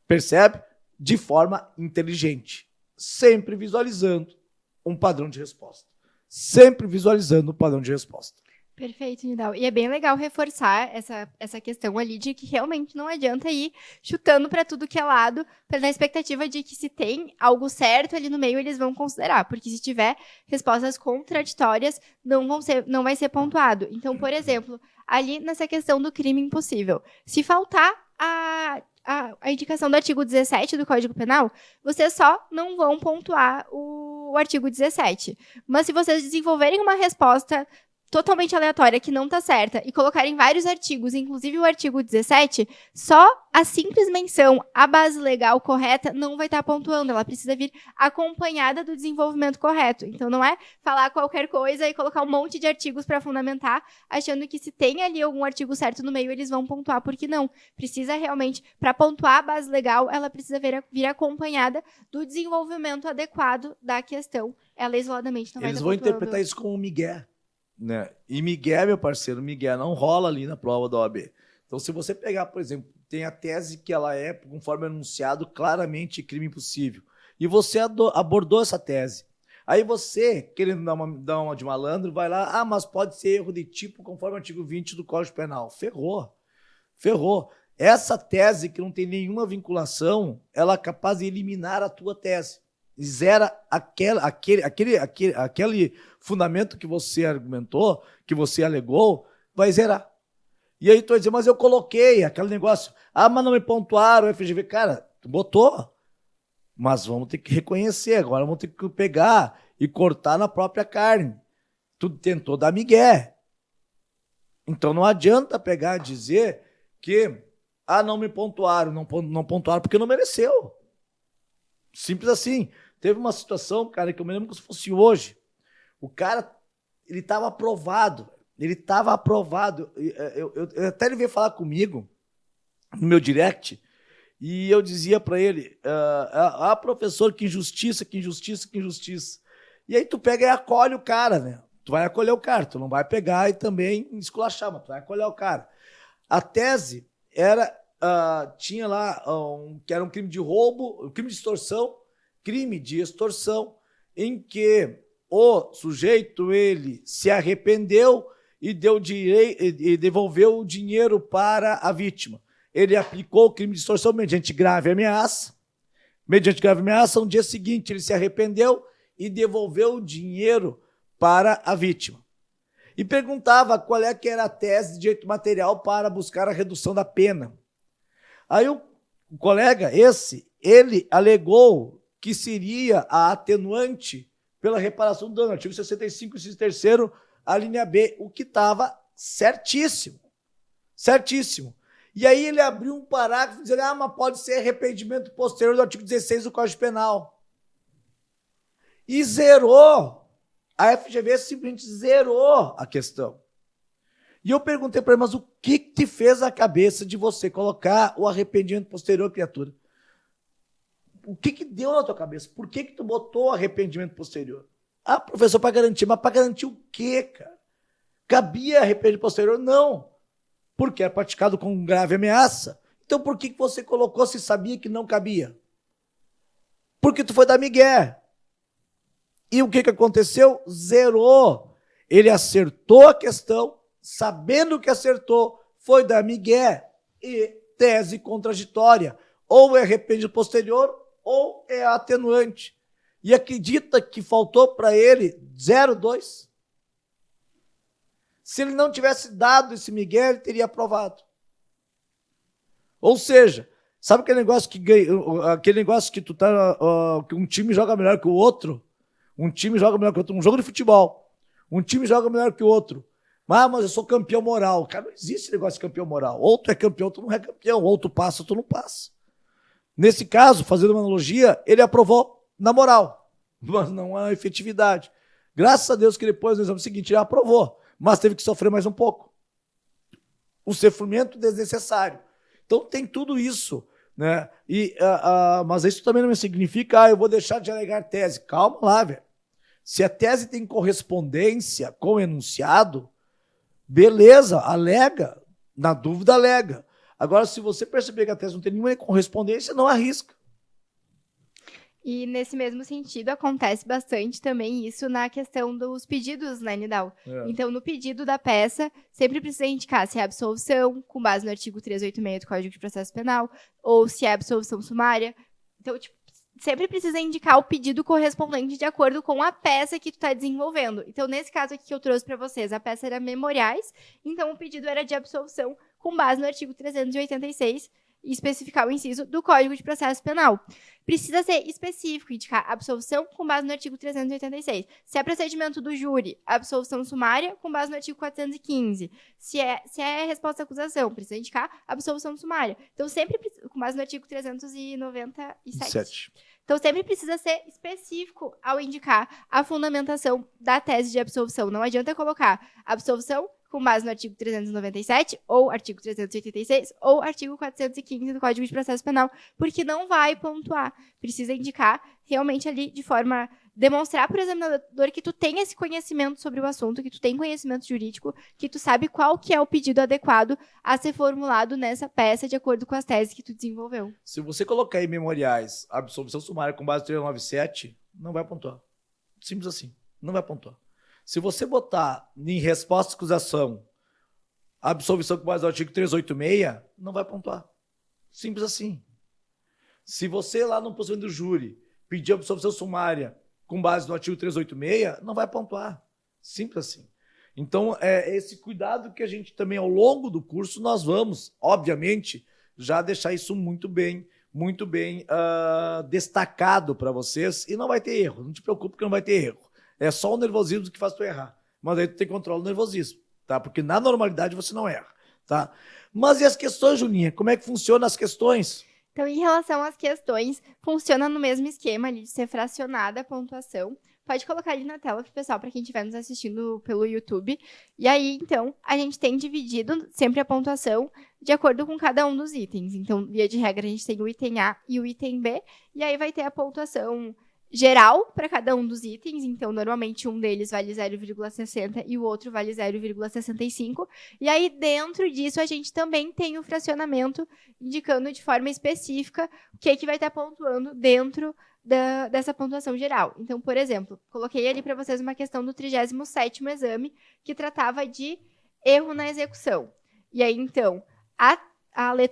Percebe? De forma inteligente. Sempre visualizando um padrão de resposta. Sempre visualizando um padrão de resposta. Perfeito, Nidal. E é bem legal reforçar essa questão ali de que realmente não adianta ir chutando para tudo que é lado, na expectativa de que se tem algo certo ali no meio, eles vão considerar. Porque se tiver respostas contraditórias, não vai ser pontuado. Então, por exemplo, ali nessa questão do crime impossível, se faltar a indicação do artigo 17 do Código Penal, vocês só não vão pontuar o artigo 17. Mas se vocês desenvolverem uma resposta totalmente aleatória, que não tá certa, e colocarem vários artigos, inclusive o artigo 17, só a simples menção à base legal correta não vai estar pontuando. Ela precisa vir acompanhada do desenvolvimento correto. Então, não é falar qualquer coisa e colocar um monte de artigos para fundamentar, achando que se tem ali algum artigo certo no meio, eles vão pontuar, porque não. Precisa realmente, para pontuar a base legal, ela precisa vir acompanhada do desenvolvimento adequado da questão. Ela isoladamente não vai estar pontuando. Eles vão interpretar isso como migué. Né? E migué, meu parceiro, migué não rola ali na prova da OAB. Então, se você pegar, por exemplo, tem a tese que ela é, conforme anunciado, claramente crime impossível. E você abordou essa tese. Aí você, querendo dar uma de malandro, vai lá, mas pode ser erro de tipo conforme o artigo 20 do Código Penal. Ferrou. Essa tese que não tem nenhuma vinculação, ela é capaz de eliminar a tua tese. Zera aquele fundamento que você argumentou, que você alegou, vai zerar. E aí tu vai dizer, mas eu coloquei aquele negócio. Mas não me pontuaram, o FGV. Cara, tu botou. Mas vamos ter que reconhecer. Agora vamos ter que pegar e cortar na própria carne. Tu tentou dar migué. Então não adianta pegar e dizer que não me pontuaram, não pontuaram porque não mereceu. Simples assim. Teve uma situação, cara, que eu me lembro como se fosse hoje. O cara, ele estava aprovado. Eu até ele veio falar comigo no meu direct e eu dizia para ele, professor, que injustiça. E aí tu pega e acolhe o cara, né? Tu vai acolher o cara, tu não vai pegar e também esculachar, mas tu vai acolher o cara. A tese tinha lá que era um crime de roubo, crime de extorsão, em que o sujeito ele se arrependeu e devolveu o dinheiro para a vítima. Ele aplicou o crime de extorsão mediante grave ameaça. No dia seguinte ele se arrependeu e devolveu o dinheiro para a vítima. E perguntava qual é que era a tese de direito material para buscar a redução da pena. Aí o colega, ele alegou que seria a atenuante pela reparação do dano, artigo 65, inciso 3º, a linha B, o que estava certíssimo. E aí ele abriu um parágrafo dizendo, mas pode ser arrependimento posterior do artigo 16 do Código Penal. E zerou. A FGV simplesmente zerou a questão. E eu perguntei para ele, mas o que te fez a cabeça de você colocar o arrependimento posterior, criatura? O que deu na tua cabeça? Por que tu botou arrependimento posterior? Professor, para garantir. Mas para garantir o quê, cara? Cabia arrependimento posterior? Não. Porque era praticado com grave ameaça. Então por que você colocou se sabia que não cabia? Porque tu foi dar migué. E o que aconteceu? Zerou. Ele acertou a questão, sabendo que acertou, foi dar migué e tese contraditória. Ou é arrependimento posterior, ou é atenuante. E acredita que faltou para ele 0,2? Se ele não tivesse dado esse migué, ele teria aprovado. Ou seja, sabe aquele negócio que tu tá, que um time joga melhor que o outro? Um time joga melhor que o outro, um jogo de futebol. Um time joga melhor que o outro. Mas eu sou campeão moral. Cara, não existe negócio de campeão moral. Ou tu é campeão, ou tu não é campeão. Ou tu passa, ou tu não passa. Nesse caso, fazendo uma analogia, ele aprovou na moral, mas não a efetividade. Graças a Deus que depois, no exame seguinte, ele aprovou, mas teve que sofrer mais um pouco. O sofrimento desnecessário. Então tem tudo isso, né? Mas isso também não significa, eu vou deixar de alegar tese. Calma lá, velho. Se a tese tem correspondência com o enunciado, beleza, alega. Na dúvida, alega. Agora, se você perceber que a tese não tem nenhuma correspondência, não arrisca. E nesse mesmo sentido, acontece bastante também isso na questão dos pedidos, né, Nidal? Então, no pedido da peça, sempre precisa indicar se é absolvição, com base no artigo 386 do Código de Processo Penal, ou se é absolvição sumária. Então, sempre precisa indicar o pedido correspondente de acordo com a peça que tu está desenvolvendo. Então, nesse caso aqui que eu trouxe para vocês, a peça era memoriais, então o pedido era de absolvição com base no artigo 386 e especificar o inciso do Código de Processo Penal. Precisa ser específico, indicar absolvição com base no artigo 386. Se é procedimento do júri, absolvição sumária com base no artigo 415. Se é resposta à acusação, precisa indicar absolvição sumária. Então, sempre com base no artigo 397. Então, sempre precisa ser específico ao indicar a fundamentação da tese de absolvição. Não adianta colocar absolvição com base no artigo 397, ou artigo 386, ou artigo 415 do Código de Processo Penal, porque não vai pontuar. Precisa indicar realmente ali de forma... demonstrar para o examinador que tu tem esse conhecimento sobre o assunto, que tu tem conhecimento jurídico, que tu sabe qual que é o pedido adequado a ser formulado nessa peça de acordo com as teses que tu desenvolveu. Se você colocar em memoriais a absolvição sumária com base no 397, não vai pontuar. Simples assim, não vai pontuar. Se você botar em resposta à acusação a absolvição com base no artigo 386, não vai pontuar. Simples assim. Se você lá no procedimento do júri pedir absolvição sumária com base no artigo 386, não vai pontuar. Simples assim. Então, é esse cuidado que a gente também, ao longo do curso, nós vamos, obviamente, já deixar isso muito bem destacado para vocês, e não vai ter erro. Não te preocupe que não vai ter erro. É só o nervosismo que faz tu errar. Mas aí tu tem controle do nervosismo, tá? Porque na normalidade você não erra, tá? Mas e as questões, Julinha? Como é que funcionam as questões? Então, em relação às questões, funciona no mesmo esquema ali de ser fracionada a pontuação. Pode colocar ali na tela pro pessoal, para quem estiver nos assistindo pelo YouTube. E aí, então, a gente tem dividido sempre a pontuação de acordo com cada um dos itens. Então, via de regra, a gente tem o item A e o item B. E aí vai ter a pontuação geral para cada um dos itens. Então, normalmente, um deles vale 0,60 e o outro vale 0,65. E aí, dentro disso, a gente também tem o fracionamento, indicando de forma específica o que vai estar pontuando dentro dessa pontuação geral. Então, por exemplo, coloquei ali para vocês uma questão do 37º exame, que tratava de erro na execução. E aí, então,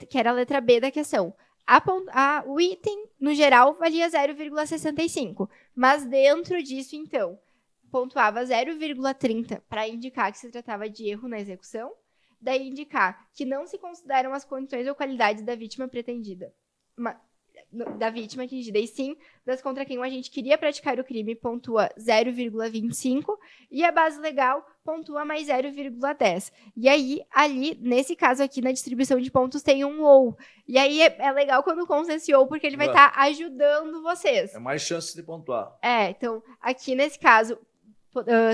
que era a letra B da questão, o item, no geral, valia 0,65. Mas dentro disso, então, pontuava 0,30 para indicar que se tratava de erro na execução, daí indicar que não se consideram as condições ou qualidades da vítima pretendida, da vítima atingida, e sim das contra quem o agente queria praticar o crime, pontua 0,25, e a base legal pontua mais 0,10. E aí, ali, nesse caso aqui, na distribuição de pontos, tem um ou. E aí, é legal quando consta esse ou, porque ele vai estar ajudando vocês. É mais chance de pontuar. Então, aqui nesse caso,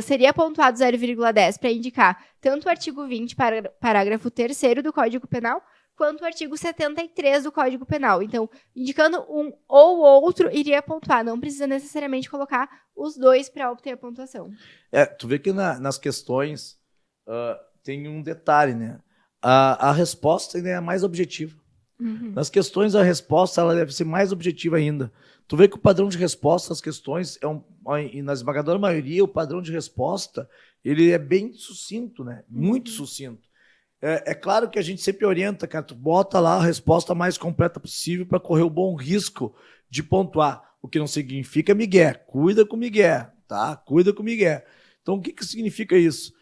seria pontuado 0,10 para indicar tanto o artigo 20, parágrafo 3º do Código Penal, quanto o artigo 73 do Código Penal. Então, indicando um ou outro, iria pontuar. Não precisa necessariamente colocar os dois para obter a pontuação. Tu vê que nas questões tem um detalhe, né? A resposta ainda é mais objetiva. Uhum. Nas questões, a resposta ela deve ser mais objetiva ainda. Tu vê que o padrão de resposta às questões, e na esmagadora maioria, o padrão de resposta ele é bem sucinto, né? Muito sucinto. É claro que a gente sempre orienta, cara, tu bota lá a resposta mais completa possível para correr o bom risco de pontuar, o que não significa migué. Cuida com migué, tá? Cuida com migué. Então, o que significa isso?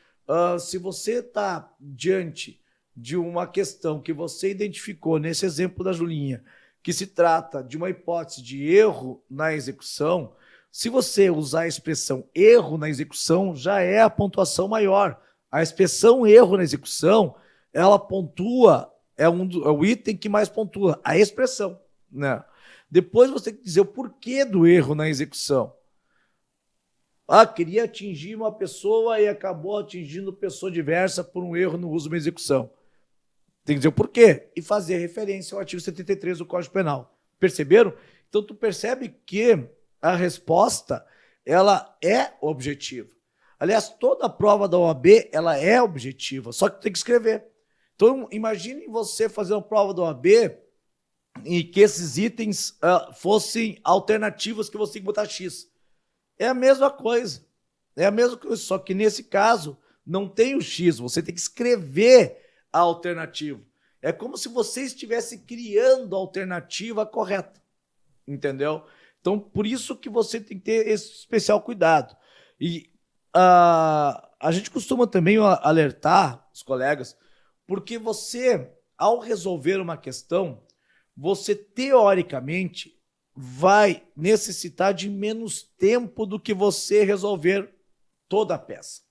Se você está diante de uma questão que você identificou nesse exemplo da Julinha, que se trata de uma hipótese de erro na execução, se você usar a expressão erro na execução, já é a pontuação maior. A expressão erro na execução, ela pontua, é o item que mais pontua, a expressão, né? Depois você tem que dizer o porquê do erro na execução. Queria atingir uma pessoa e acabou atingindo pessoa diversa por um erro no uso de uma execução. Tem que dizer o porquê e fazer referência ao artigo 73 do Código Penal. Perceberam? Então, tu percebe que a resposta, ela é objetiva. Aliás, toda a prova da OAB, ela é objetiva, só que tu tem que escrever. Então, imagine você fazer uma prova da OAB e que esses itens fossem alternativas que você tem que botar X. É a mesma coisa. É a mesma coisa, só que nesse caso não tem o X, você tem que escrever a alternativa. É como se você estivesse criando a alternativa correta. Entendeu? Então, por isso que você tem que ter esse especial cuidado. E a gente costuma também alertar os colegas, porque você, ao resolver uma questão, você, teoricamente, vai necessitar de menos tempo do que você resolver toda a peça.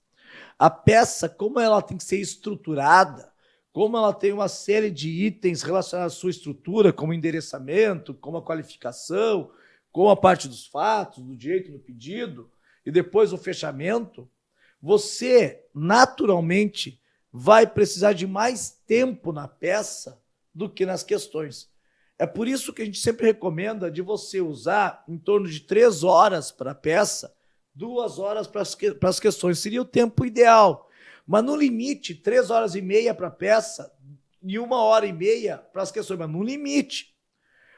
A peça, como ela tem que ser estruturada, como ela tem uma série de itens relacionados à sua estrutura, como endereçamento, como a qualificação, como a parte dos fatos, do direito no pedido, e depois o fechamento, você, naturalmente, vai precisar de mais tempo na peça do que nas questões. É por isso que a gente sempre recomenda de você usar em torno de 3 horas para a peça, 2 horas para as questões. Seria o tempo ideal. Mas no limite, 3 horas e meia para a peça e 1 hora e meia para as questões. Mas no limite.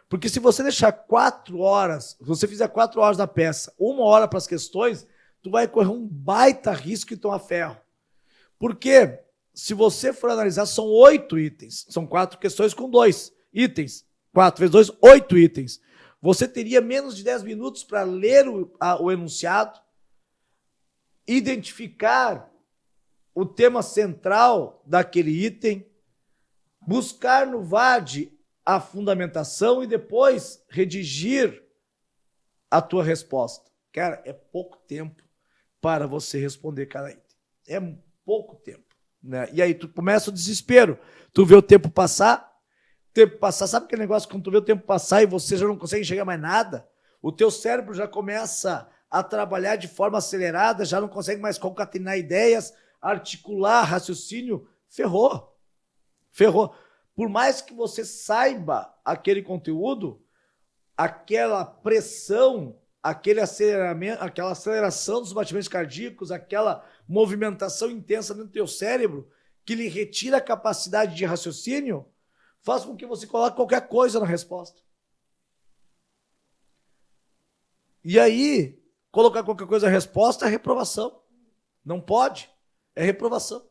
Porque se você deixar 4 horas, se você fizer 4 horas da peça, 1 hora para as questões, tu vai correr um baita risco de tomar ferro. Porque se você for analisar, são 8 itens. São 4 questões com 2 itens. 4 vezes 2, 8 itens. Você teria menos de 10 minutos para ler o enunciado, identificar o tema central daquele item, buscar no VAD a fundamentação e depois redigir a tua resposta. Cara, é pouco tempo para você responder cada item. É pouco tempo, né? E aí tu começa o desespero. Tu vê o tempo passar, sabe aquele negócio quando tu vê o tempo passar e você já não consegue enxergar mais nada? O teu cérebro já começa a trabalhar de forma acelerada, já não consegue mais concatenar ideias, articular raciocínio, ferrou. Por mais que você saiba aquele conteúdo, aquela pressão, aquele aceleramento, aquela aceleração dos batimentos cardíacos, aquela movimentação intensa dentro do teu cérebro, que lhe retira a capacidade de raciocínio, faz com que você coloque qualquer coisa na resposta. E aí, colocar qualquer coisa na resposta é reprovação. Não pode. É reprovação.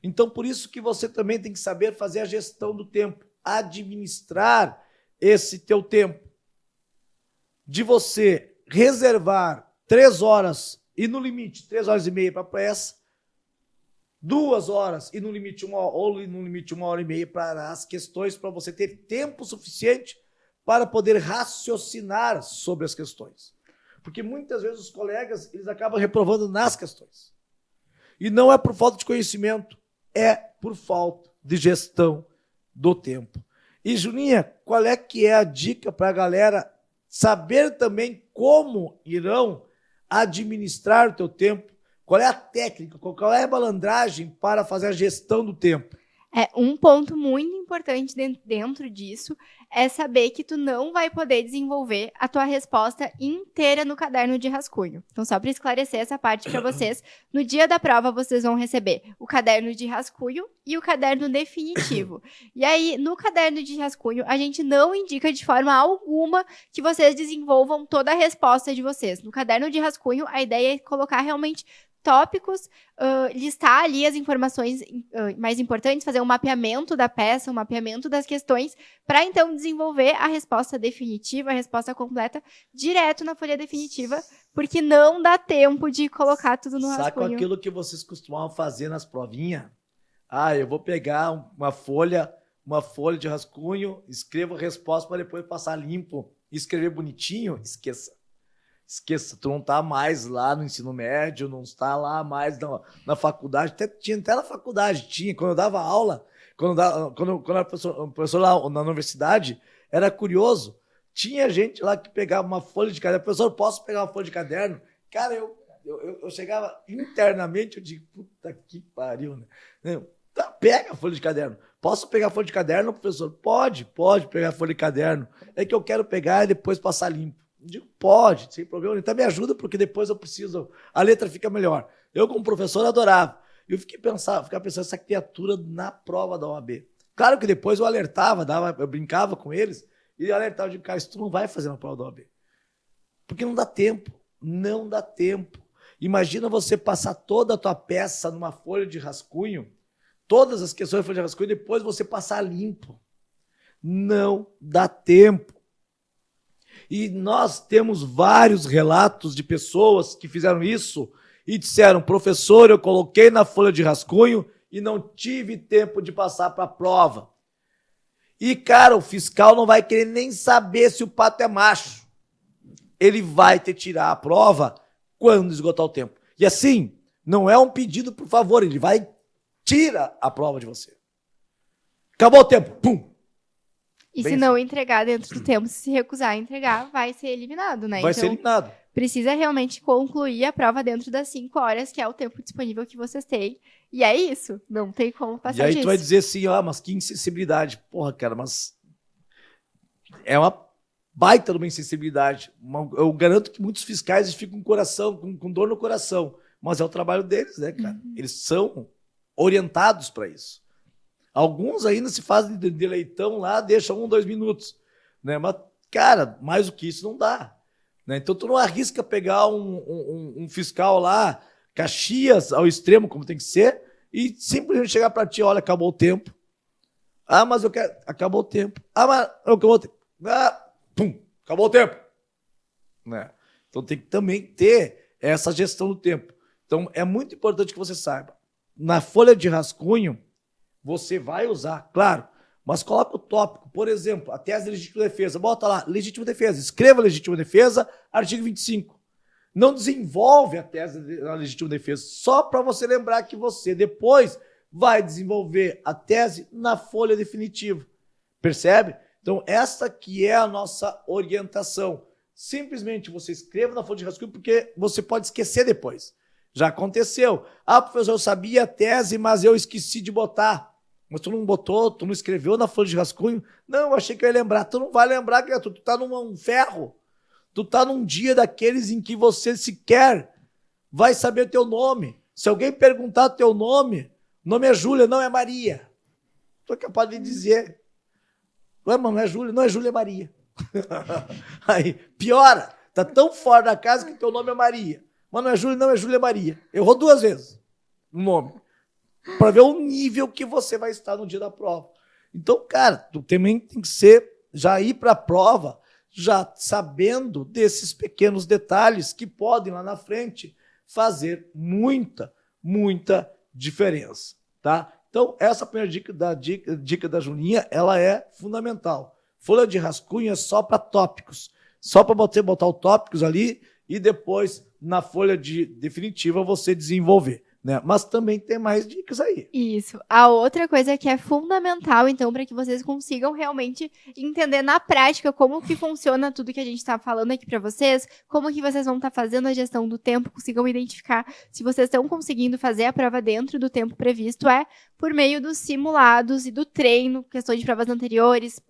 Então, por isso que você também tem que saber fazer a gestão do tempo. Administrar esse teu tempo. De você reservar 3 horas e no limite 3 horas e meia para a peça, 2 horas e no limite 1 hora, ou no limite 1 hora e meia para as questões, para você ter tempo suficiente para poder raciocinar sobre as questões. Porque muitas vezes os colegas eles acabam reprovando nas questões. E não é por falta de conhecimento, é por falta de gestão do tempo. E, Juninha, qual é que é a dica para a galera saber também como irão administrar o teu tempo? Qual é a técnica, qual é a malandragem para fazer a gestão do tempo? Um ponto muito importante dentro disso é saber que tu não vai poder desenvolver a tua resposta inteira no caderno de rascunho. Então, só para esclarecer essa parte para vocês, no dia da prova vocês vão receber o caderno de rascunho e o caderno definitivo. E aí, no caderno de rascunho, a gente não indica de forma alguma que vocês desenvolvam toda a resposta de vocês. No caderno de rascunho, a ideia é colocar realmente tópicos, listar ali as informações mais importantes, fazer um mapeamento da peça, um mapeamento das questões, para então desenvolver a resposta definitiva, a resposta completa, direto na folha definitiva, porque não dá tempo de colocar tudo no rascunho. Sabe aquilo que vocês costumavam fazer nas provinhas? Eu vou pegar uma folha de rascunho, escrevo a resposta para depois passar limpo e escrever bonitinho? Esqueça, tu não tá mais lá no ensino médio, não está lá mais na faculdade, tinha até na faculdade, quando eu dava aula, quando eu era professor lá na universidade, era curioso, tinha gente lá que pegava uma folha de caderno, professor, posso pegar uma folha de caderno? Cara, eu chegava internamente, eu digo, puta que pariu, né? Tá, pega a folha de caderno. Posso pegar a folha de caderno, professor? Pode pegar a folha de caderno, é que eu quero pegar e depois passar limpo. Digo, pode, sem problema. Então me ajuda, porque depois eu preciso. A letra fica melhor. Eu, como professor, adorava. Eu ficava pensando essa criatura na prova da OAB. Claro que depois eu alertava, eu brincava com eles e alertava, digo, cara, isso tu não vai fazer na prova da OAB. Porque não dá tempo. Não dá tempo. Imagina você passar toda a tua peça numa folha de rascunho, todas as questões de folha de rascunho, e depois você passar limpo. Não dá tempo. E nós temos vários relatos de pessoas que fizeram isso e disseram, professor, eu coloquei na folha de rascunho e não tive tempo de passar para a prova. E, cara, o fiscal não vai querer nem saber se o pato é macho. Ele vai te tirar a prova quando esgotar o tempo. E assim, não é um pedido, por favor, ele vai tira a prova de você. Acabou o tempo, pum! E Bem se não entregar dentro do tempo, se recusar a entregar, vai ser eliminado, né? Vai ser eliminado. Precisa realmente concluir a prova dentro das 5 horas, que é o tempo disponível que vocês têm. E é isso, não tem como passar disso. E aí disso. tu vai dizer assim, mas que insensibilidade. Porra, cara, mas é uma baita de uma insensibilidade. Eu garanto que muitos fiscais ficam com coração, com dor no coração. Mas é o trabalho deles, né, cara? Eles são orientados para isso. Alguns ainda se fazem de leitão lá, deixam 1, 2 minutos. Né? Mas, cara, mais do que isso não dá. Né? Então, tu não arrisca pegar um fiscal lá, Caxias ao extremo, como tem que ser, e simplesmente chegar para ti, olha, acabou o tempo. Mas eu quero... Acabou o tempo. Mas acabou o tempo. Pum, acabou o tempo. Né? Então, tem que também ter essa gestão do tempo. Então, é muito importante que você saiba. Na folha de rascunho, você vai usar, claro, mas coloca o tópico, por exemplo, a tese de legítima defesa, bota lá, legítima defesa, escreva legítima defesa, artigo 25. Não desenvolve a tese da legítima defesa, só para você lembrar que você depois vai desenvolver a tese na folha definitiva. Percebe? Então, essa que é a nossa orientação. Simplesmente você escreva na folha de rascunho, porque você pode esquecer depois. Já aconteceu. Professor, eu sabia a tese, mas eu esqueci de botar. Mas tu não botou, tu não escreveu na folha de rascunho? Não, eu achei que eu ia lembrar. Tu não vai lembrar, criatura. Tu tá num ferro. Tu tá num dia daqueles em que você sequer vai saber teu nome. Se alguém perguntar teu nome é Júlia, não é Maria. Tu é capaz de dizer. Ué, mano, não é Júlia, não é Júlia, é Maria. Aí, piora. Tá tão fora da casa que teu nome é Maria. Mas não é Júlia, não é Júlia, é Maria. Errou 2 vezes o nome. Para ver o nível que você vai estar no dia da prova. Então, cara, tu também tem que já ir para a prova, já sabendo desses pequenos detalhes que podem lá na frente fazer muita, muita diferença, tá? Então, essa primeira dica da Julinha, ela é fundamental. Folha de rascunho é só para tópicos. Só para você botar os tópicos ali e depois, na folha definitiva, você desenvolver. Né? Mas também tem mais dicas aí. Isso. A outra coisa que é fundamental, então, para que vocês consigam realmente entender na prática como que funciona tudo que a gente está falando aqui para vocês, como que vocês vão estar fazendo a gestão do tempo, consigam identificar se vocês estão conseguindo fazer a prova dentro do tempo previsto, por meio dos simulados e do treino, questões de provas anteriores,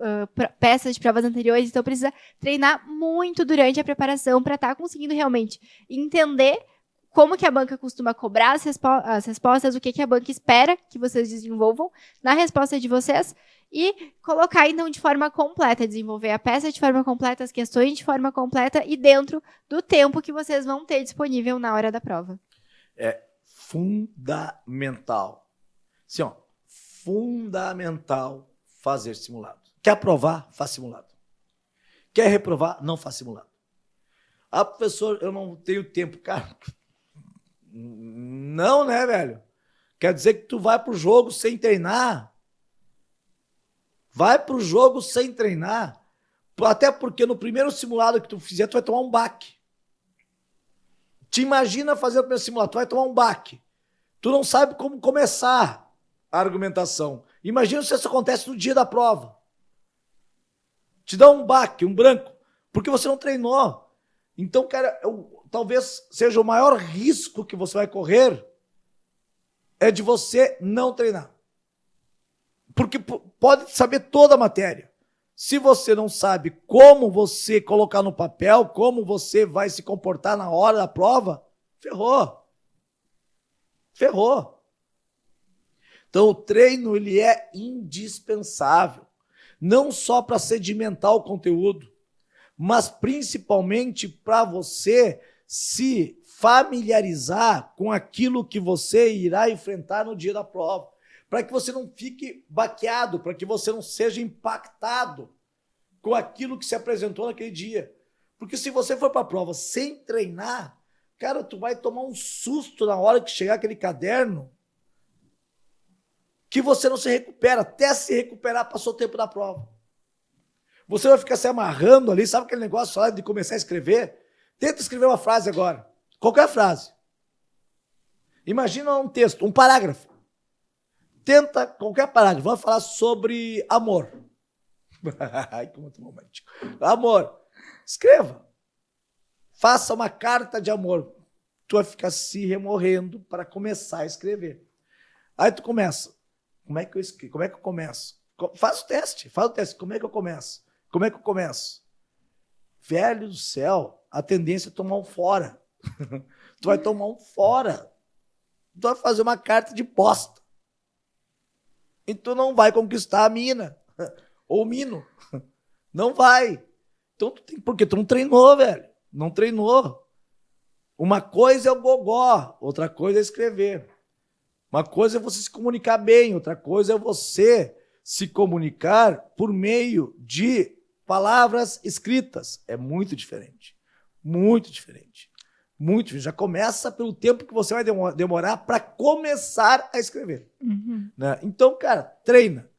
peças de provas anteriores. Então, precisa treinar muito durante a preparação para estar conseguindo realmente entender como que a banca costuma cobrar as respostas, o que a banca espera que vocês desenvolvam na resposta de vocês e colocar, então, de forma completa, desenvolver a peça de forma completa, as questões de forma completa e dentro do tempo que vocês vão ter disponível na hora da prova. É fundamental. Sim, fundamental fazer simulado. Quer aprovar? Faz simulado. Quer reprovar? Não faz simulado. Professor, eu não tenho tempo. Cara, não, né, velho? Quer dizer que tu vai pro jogo sem treinar? Vai pro jogo sem treinar. Até porque no primeiro simulado que tu fizer, tu vai tomar um baque. Te imagina fazer o primeiro simulado, tu vai tomar um baque. Tu não sabe como começar a argumentação. Imagina se isso acontece no dia da prova. Te dá um baque, um branco, porque você não treinou. Então, cara, talvez seja o maior risco que você vai correr é de você não treinar. Porque pode saber toda a matéria. Se você não sabe como você colocar no papel, como você vai se comportar na hora da prova, ferrou. Ferrou. Então, o treino ele é indispensável. Não só para sedimentar o conteúdo, mas principalmente para você se familiarizar com aquilo que você irá enfrentar no dia da prova, para que você não fique baqueado, para que você não seja impactado com aquilo que se apresentou naquele dia. Porque se você for para a prova sem treinar, cara, tu vai tomar um susto na hora que chegar aquele caderno que você não se recupera. Até se recuperar, passou o tempo da prova. Você vai ficar se amarrando ali, sabe aquele negócio lá de começar a escrever? Tenta escrever uma frase agora. Qualquer frase. Imagina um texto, um parágrafo. Tenta qualquer parágrafo. Vamos falar sobre amor. Ai, que muito romântico. Amor. Escreva. Faça uma carta de amor. Tu vai ficar se remorrendo para começar a escrever. Aí tu começa. Como é que eu escrevo? Como é que eu começo? Faz o teste. Faz o teste. Como é que eu começo? Como é que eu começo? Velho do céu, a tendência é tomar um fora. Tu vai tomar um fora. Tu vai fazer uma carta de bosta. E tu não vai conquistar a mina. Ou o mino. Não vai. Então, porque tu não treinou, velho. Não treinou. Uma coisa é o gogó, outra coisa é escrever. Uma coisa é você se comunicar bem, outra coisa é você se comunicar por meio de palavras escritas. É muito diferente. Muito diferente. Muito diferente. Já começa pelo tempo que você vai demorar para começar a escrever. Uhum. Né? Então, cara, treina.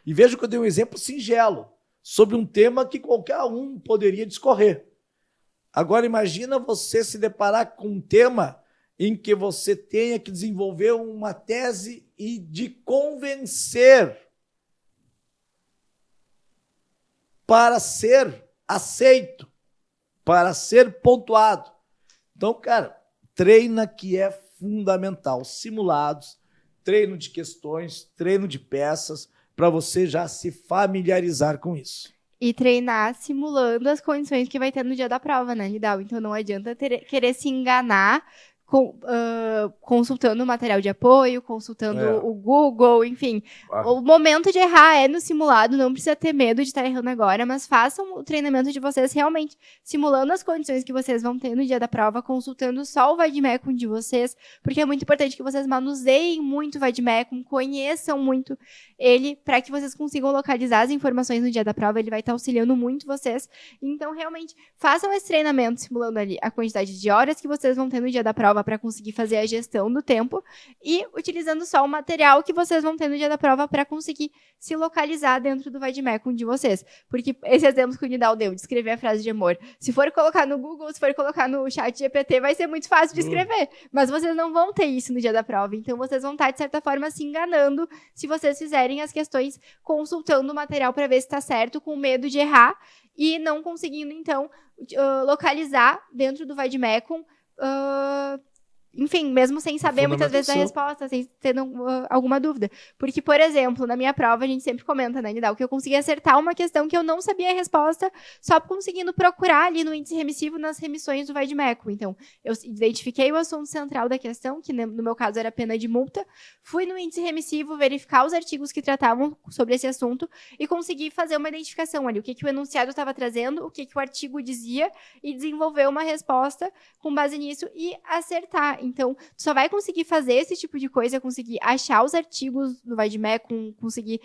E veja que eu dei um exemplo singelo sobre um tema que qualquer um poderia discorrer. Agora, imagina você se deparar com um tema em que você tenha que desenvolver uma tese e de convencer para ser aceito, para ser pontuado. Então, cara, treina que é fundamental. Simulados, treino de questões, treino de peças, para você já se familiarizar com isso. E treinar simulando as condições que vai ter no dia da prova, né, Nidal? Então não adianta querer se enganar consultando o material de apoio, consultando o Google, enfim. O momento de errar é no simulado, não precisa ter medo de estar errando agora, mas façam o treinamento de vocês realmente simulando as condições que vocês vão ter no dia da prova, consultando só o Vademecum de vocês, porque é muito importante que vocês manuseiem muito o Vademecum, conheçam muito ele, para que vocês consigam localizar as informações no dia da prova, ele vai estar auxiliando muito vocês. Então, realmente, façam esse treinamento simulando ali a quantidade de horas que vocês vão ter no dia da prova para conseguir fazer a gestão do tempo e utilizando só o material que vocês vão ter no dia da prova para conseguir se localizar dentro do Vademecum de vocês. Porque esse exemplo que o Nidal deu de escrever a frase de amor, se for colocar no Google, se for colocar no chat GPT, vai ser muito fácil de escrever, mas vocês não vão ter isso no dia da prova, então vocês vão estar, de certa forma, se enganando se vocês fizerem as questões consultando o material para ver se está certo, com medo de errar e não conseguindo, então, localizar dentro do Vademecum enfim, mesmo sem saber muitas vezes a resposta, sem ter alguma dúvida. Porque, por exemplo, na minha prova, a gente sempre comenta, né, Nidal, que eu consegui acertar uma questão que eu não sabia a resposta, só conseguindo procurar ali no índice remissivo nas remissões do Vademecum. Então, eu identifiquei o assunto central da questão, que no meu caso era pena de multa, fui no índice remissivo verificar os artigos que tratavam sobre esse assunto e consegui fazer uma identificação ali, o que o enunciado estava trazendo, o que o artigo dizia, e desenvolver uma resposta com base nisso e acertar. Então, tu só vai conseguir fazer esse tipo de coisa, conseguir achar os artigos do Vademecum, conseguir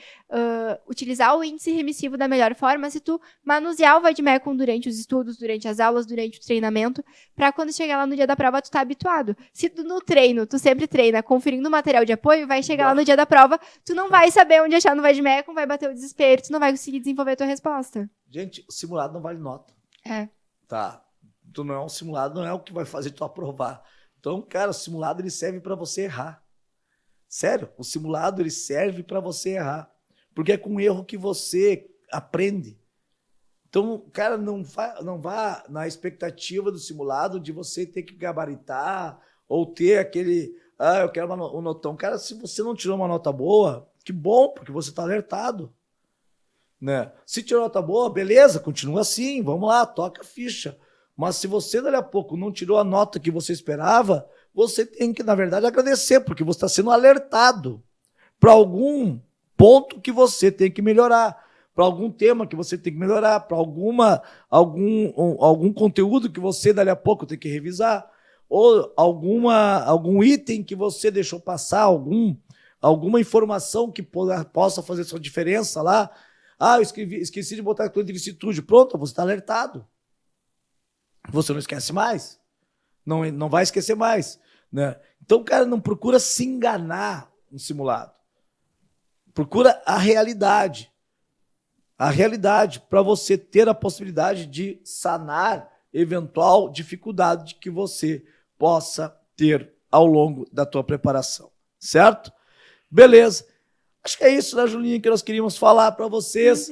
utilizar o índice remissivo da melhor forma, se tu manusear o Vademecum durante os estudos, durante as aulas, durante o treinamento, para quando chegar lá no dia da prova, tu tá habituado. Se tu no treino, tu sempre treina conferindo o material de apoio, vai chegar lá no dia da prova, tu não vai saber onde achar no Vademecum, vai bater o desespero, tu não vai conseguir desenvolver a tua resposta. Gente, o simulado não vale nota. Tá. Tu não é um simulado, não é o que vai fazer tu aprovar. Então, cara, o simulado ele serve para você errar. Sério, o simulado ele serve para você errar. Porque é com o erro que você aprende. Então, cara, não vá na expectativa do simulado de você ter que gabaritar ou ter aquele... eu quero um notão. Cara, se você não tirou uma nota boa, que bom, porque você está alertado. Né? Se tirou nota boa, beleza, continua assim, vamos lá, toca a ficha. Mas se você, dali a pouco, não tirou a nota que você esperava, você tem que, na verdade, agradecer, porque você está sendo alertado para algum ponto que você tem que melhorar, para algum tema que você tem que melhorar, para algum conteúdo que você, dali a pouco, tem que revisar, ou algum item que você deixou passar, alguma informação que possa fazer sua diferença lá. Eu esqueci de botar a tua ilicitude. Pronto, você está alertado. Você não esquece mais. Não vai esquecer mais. né? Então, cara, não procura se enganar no simulado. Procura a realidade. A realidade para você ter a possibilidade de sanar eventual dificuldade que você possa ter ao longo da tua preparação, certo? Beleza. Acho que é isso, né, Julinha, que nós queríamos falar para vocês.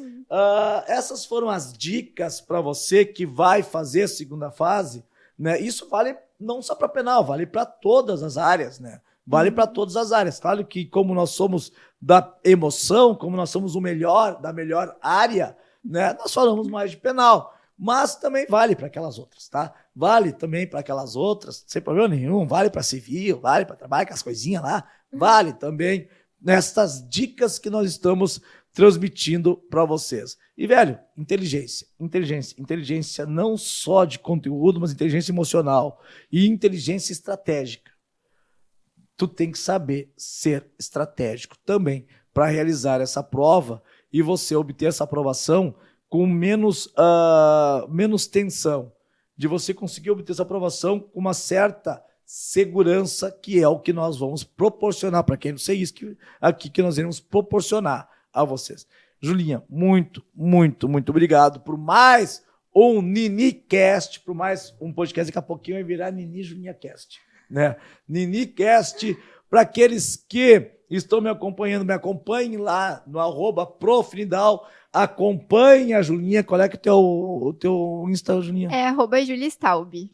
Essas foram as dicas para você que vai fazer a segunda fase, né? Isso vale não só para penal, vale para todas as áreas, né? Vale para todas as áreas. Claro que como nós somos da emoção, como nós somos o melhor, da melhor área, né? Nós falamos mais de penal, mas também vale para aquelas outras, tá? Vale também para aquelas outras, sem problema nenhum, vale para civil, vale para trabalhar com as coisinhas lá, vale também nestas dicas que nós estamos transmitindo para vocês. E, velho, inteligência não só de conteúdo, mas inteligência emocional e inteligência estratégica. Tu tem que saber ser estratégico também para realizar essa prova e você obter essa aprovação com menos tensão, de você conseguir obter essa aprovação com uma certa segurança, que é o que nós vamos proporcionar, para quem não sei isso, aqui que nós iremos proporcionar a vocês. Julinha, muito obrigado por mais um NiniCast, por mais um podcast, daqui a pouquinho vai virar Nini Julinha Cast, né? NiniCast, para aqueles que estão me acompanhando, me acompanhem lá no @profnidal, acompanhe a Julinha. Qual é que é o teu Insta, Julinha? É @Julistaub.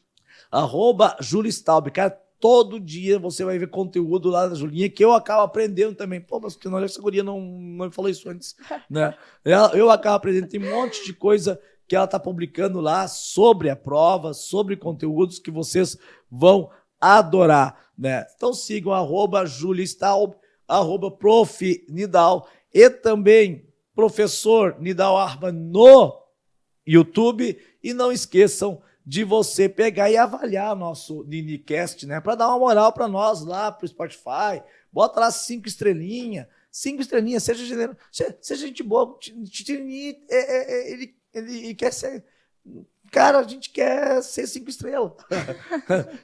@Julistaub. Cara, todo dia você vai ver conteúdo lá da Julinha que eu acabo aprendendo também. Pô, mas que essa guria não me falou isso antes, né? Eu acabo aprendendo, tem um monte de coisa que ela tá publicando lá sobre a prova, sobre conteúdos que vocês vão adorar, né? Então sigam @Julistaub, @profnidal e também Professor Nidal Arba no YouTube. E não esqueçam de você pegar e avaliar nosso NiniCast, né? Para dar uma moral para nós lá pro Spotify. Bota lá 5 estrelinhas. 5 estrelinhas, seja generoso, seja gente boa. Ele quer ser. Cara, a gente quer ser 5 estrelas.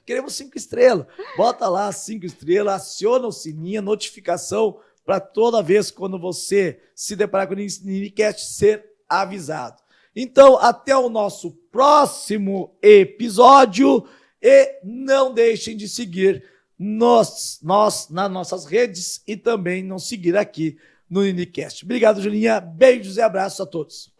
Queremos 5 estrelas. Bota lá 5 estrelas, aciona o sininho, a notificação, para toda vez quando você se deparar com o NiniCast ser avisado. Então, até o nosso próximo episódio e não deixem de seguir nós nas nossas redes e também nos seguir aqui no NiniCast. Obrigado, Julinha. Beijos e abraços a todos.